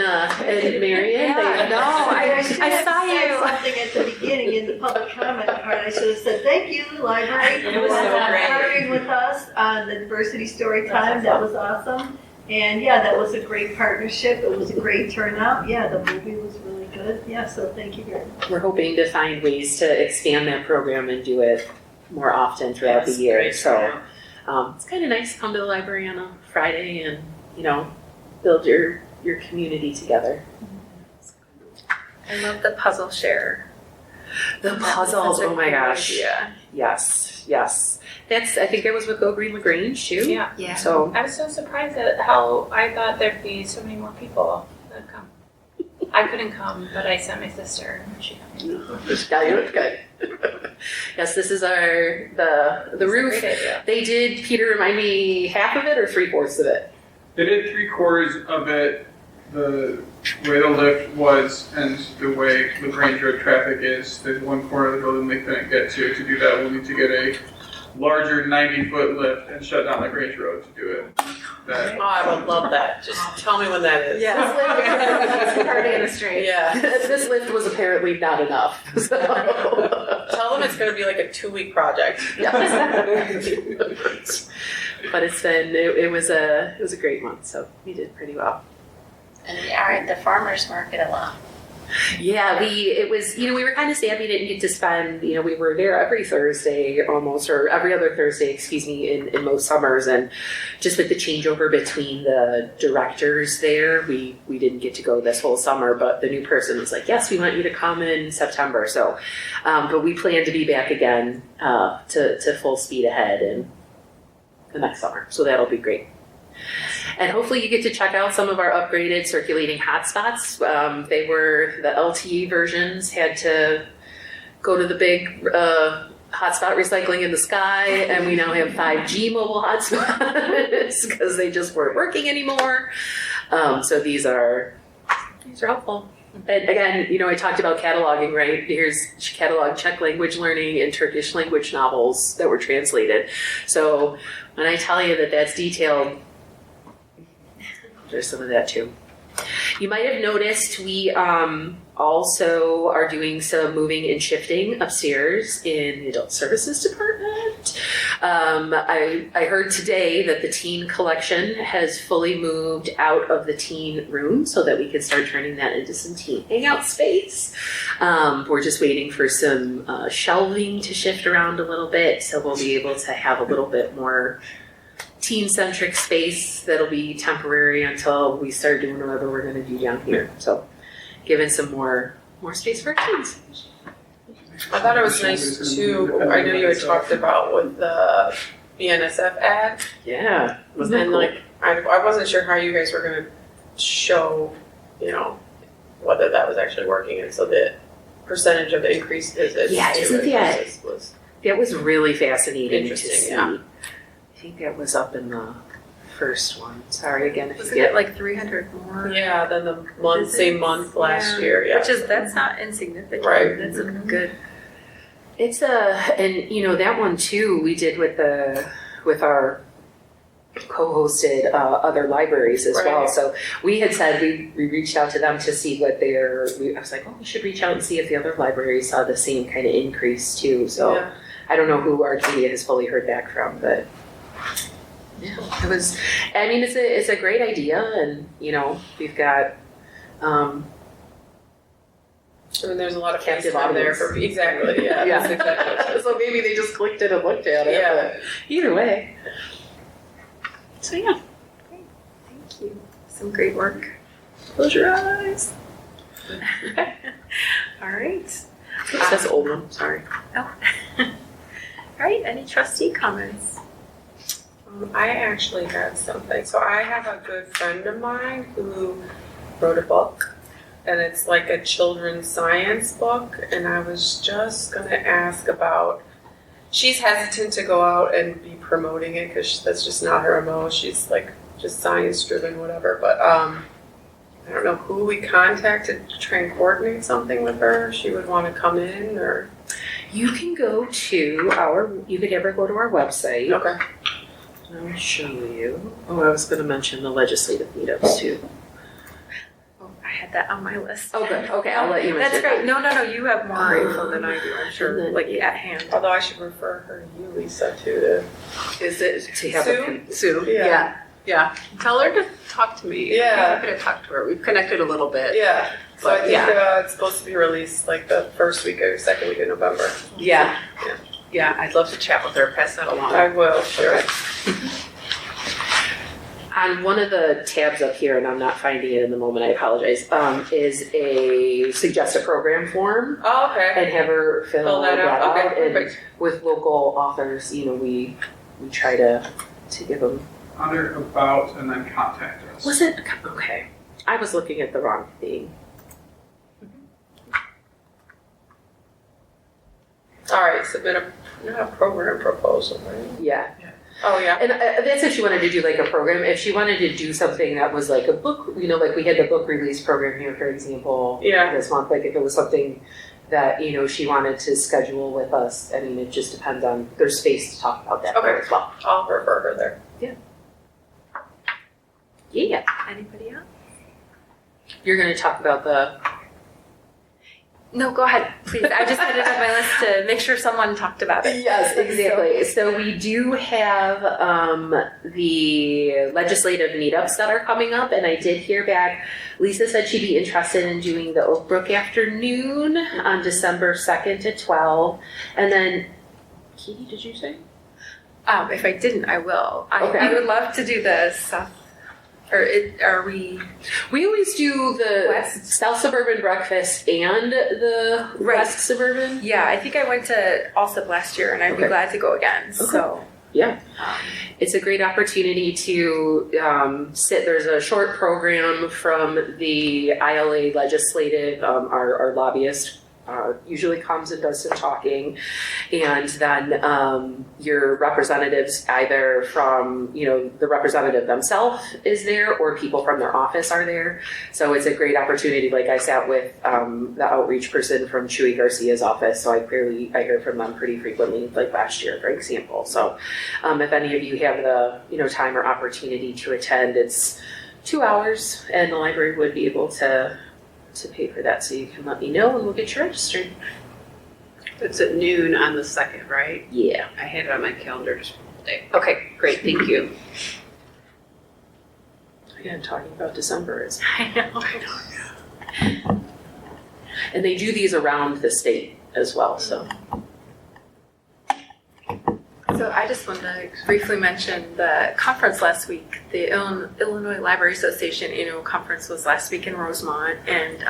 Marion.
I saw you.
Something at the beginning in the public comment part. I should have said, thank you, library,
It was so
for
great.
partnering with us on the diversity story time. That was awesome. And yeah, that was a great partnership. It was a great turnout. Yeah, the movie was really good. Yeah, so thank you very much.
We're hoping to find ways to expand that program and do it more often throughout the year. So it's kind of nice to come to the library on a Friday and, build your community together.
I love the puzzle share.
The puzzles,
That's a
oh my
cool
gosh.
idea.
Yes. I think that was with Go Green LaGrange too.
Yeah.
So
I was so surprised at how I thought there'd be so many more people that come. I couldn't come, but I sent my sister and she came.
yeah, you look good. Yes, this is the roof.
Great idea.
They did, Peter, remind me, half of it or 3/4 of it?
They did 3/4 of it. The way the lift was and the way the Grange Road traffic is, there's one corner of the building they couldn't get to. To do that, we'll need to get a larger 90-foot lift and shut down the Grange Road to do it.
Oh, I would love that. Just tell me when that is.
Yeah. Party in the street.
Yeah.
This lift was apparently not enough. So.
Tell them it's going to be like a 2-week project.
But it was a great month, so we did pretty well.
And we are at the farmer's market a lot.
Yeah, we were kind of sad we didn't get to spend, we were there every Thursday almost, or every other Thursday, in most summers. And just with the changeover between the directors there, we didn't get to go this whole summer, but the new person was like, yes, we want you to come in September. So, but we plan to be back again to full speed ahead in the next summer. So that'll be great. And hotfully you get to check out some of our upgraded circulating hotspots. The LTE versions had to go to the big hotspot recycling in the sky, and we now have 5G mobile hotspots because they just weren't working anymore. So these are helpful. And again, I talked about cataloging, right? Here's catalog Czech language learning and Turkish language novels that were translated. So when I tell you that that's detailed, there's some of that too. You might have noticed we also are doing some moving and shifting upstairs in the Adult Services Department. I heard today that the teen collection has fully moved out of the teen room so that we can start turning that into some teen hangout space. We're just waiting for some shelving to shift around a little bit, so we'll be able to have a little bit more teen-centric space that'll be temporary until we start doing whatever we're going to do down here. So, giving some more space for our teens.
I thought it was nice too. I know you had talked about with the BNSF ad,
Yeah, wasn't that
and
cool?
like I wasn't sure how you guys were gonna show, whether that was actually working, and so the percentage of increased visits.
Yeah,
to
isn't
it
that-
was
That was really fascinating to
Interesting,
see.
yeah.
I think that was up in the first one. Sorry again if you
Wasn't
get
it like 300 more?
yeah. Then the same month last year, yeah.
Which that's not insignificant.
Right.
That's a good.
It's and that one too we did with our co-hosted other libraries as well.
Right.
So we had said we reached out to them to see what I was like, we should reach out and see if the other libraries saw the same kind of increase too. So
Yeah.
I don't know who Arcadia has fully heard back from, but yeah, it was. I mean, it's a great idea, and we've got.
I mean, there's a lot of
Captive
faces on there
audience.
for exactly, yeah.
Yeah.
That's exactly.
So maybe they just clicked it and looked at it.
Yeah.
But either way. So yeah.
Thank you. Some great work. Close your eyes. All right.
It says old one. Sorry.
All right. Any trustee comments?
I actually had something. So I have a good friend of mine who wrote a book, and it's like a children's science book, and I was just going to ask about, she's hesitant to go out and be promoting it because that's just not her MO. She's like just science driven, whatever, but I don't know who we contacted to try and coordinate something with her. If she would want to come in, or
You can go to you could ever go to our website.
okay.
I'll show you. Oh, I was going to mention the legislative meetups too.
Oh, I had that on my list.
Oh, good. Okay, I'll let you
That's
mention
great. No. You have more info than I do, I'm sure.
and then-
Like at hand.
Although I should refer her to you, Lisa, too.
Is it
to have
Sue?
Sue?
Yeah.
Yeah. Tell her to talk to me.
Yeah.
I'm happy to talk to her. We've connected a little bit.
Yeah. So I
But,
think
yeah.
it's supposed to be released like the first week or second week of November.
Yeah.
Yeah.
Yeah, I'd love to chat with her, pass that along.
I will, sure.
On one of the tabs up here, and I'm not finding it in the moment, I apologize, is a suggest a program form,
Oh, okay.
and have her fill
Fill that out. Okay,
and
perfect.
with local authors, we try to give them.
Under about and then contact us.
Was it okay? I was looking at the wrong thing.
All right, submit a program proposal, right?
Yeah,
Oh, yeah.
and that's if she wanted to do like a program. If she wanted to do something that was like a book, like we had the book release program here, for example,
Yeah.
this month. Like if it was something that she wanted to schedule with us, I mean, it just depends on there's space to talk about that
Okay.
as well.
I'll refer her there.
Yeah,
Anybody else?
you're going to talk about the.
No, go ahead, please. I just had it on my list to make sure someone talked about it.
Yes, exactly. So we do have the legislative meetups that are coming up, and I did hear back. Lisa said she'd be interested in doing the Oak Brook afternoon on December 2nd to 12. And then, Katie, did you say?
If I didn't, I will.
Okay.
I would love to do the South. Are we?
We always do the
West?
South Suburban Breakfast and the
Right.
West Suburban.
Yeah, I think I went to Alsip last year, and I'd be
Okay.
glad to go again. So.
Yeah. It's a great opportunity to sit. There's a short program from the ILA legislative, our lobbyist usually comes and does some talking, and then your representatives, either from the representative themselves is there or people from their office are there. So it's a great opportunity. Like I sat with the outreach person from Chuy Garcia's office, so I hear from them pretty frequently, like last year, for example. So if any of you have the time or opportunity to attend, it's 2 hours, and the library would be able to pay for that. So you can let me know, and we'll get you registered.
It's at noon on the 2nd, right?
Yeah.
I had it on my calendar just for today. Okay, great, thank you.
Again, talking about December is,
I know.
and they do these around the state as well. So
So I just wanted to briefly mention the conference last week. The Illinois Library Association annual conference was last week in Rosemont, and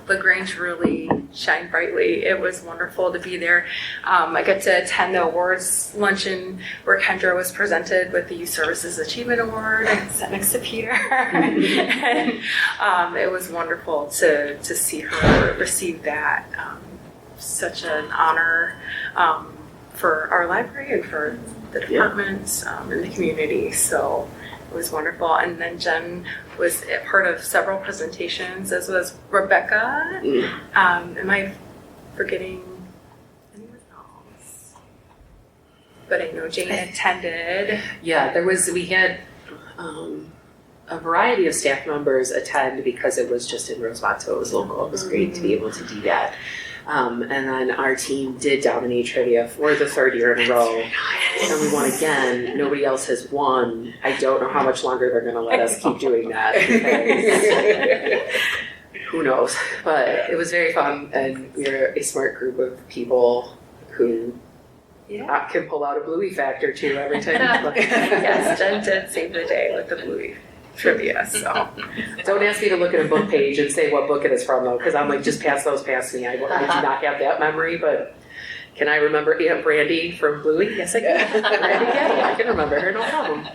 LaGrange really shined brightly. It was wonderful to be there. I got to attend the awards luncheon where Kendra was presented with the Youth Services Achievement Award and sat next to Peter. And it was wonderful to see her receive that. Such an honor. For our library and for the departments and the community. So it was wonderful. And then Jen was a part of several presentations, as was Rebecca. Am I forgetting anyone else? But I know Jane attended.
yeah, we had a variety of staff members attend because it was just in Rosemont, so it was local. It was great to be able to do that. And then our team did dominate trivia for the 3rd year in a row. And we won again. Nobody else has won. I don't know how much longer they're going to let us keep doing that. Who knows? But it was very fun, and we're a smart group of people who can pull out a Bluey fact or two every time.
Yes, Jen did save the day with the Bluey trivia. So
don't ask me to look at a book page and say what book it is from, though, because I'm like, just pass those past me. I do not have that memory, but can I remember Aunt Brandy from Bluey? Yes, I can. Brandy Gaddy, I can remember her, no problem.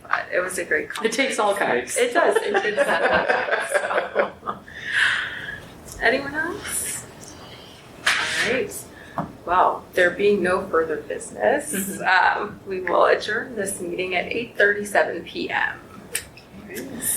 but it was a great conference.
It takes all kinds.
It does. It takes all kinds. So. Anyone else? All right. Well, there being no further business, we will adjourn this meeting at 8:37 p.m.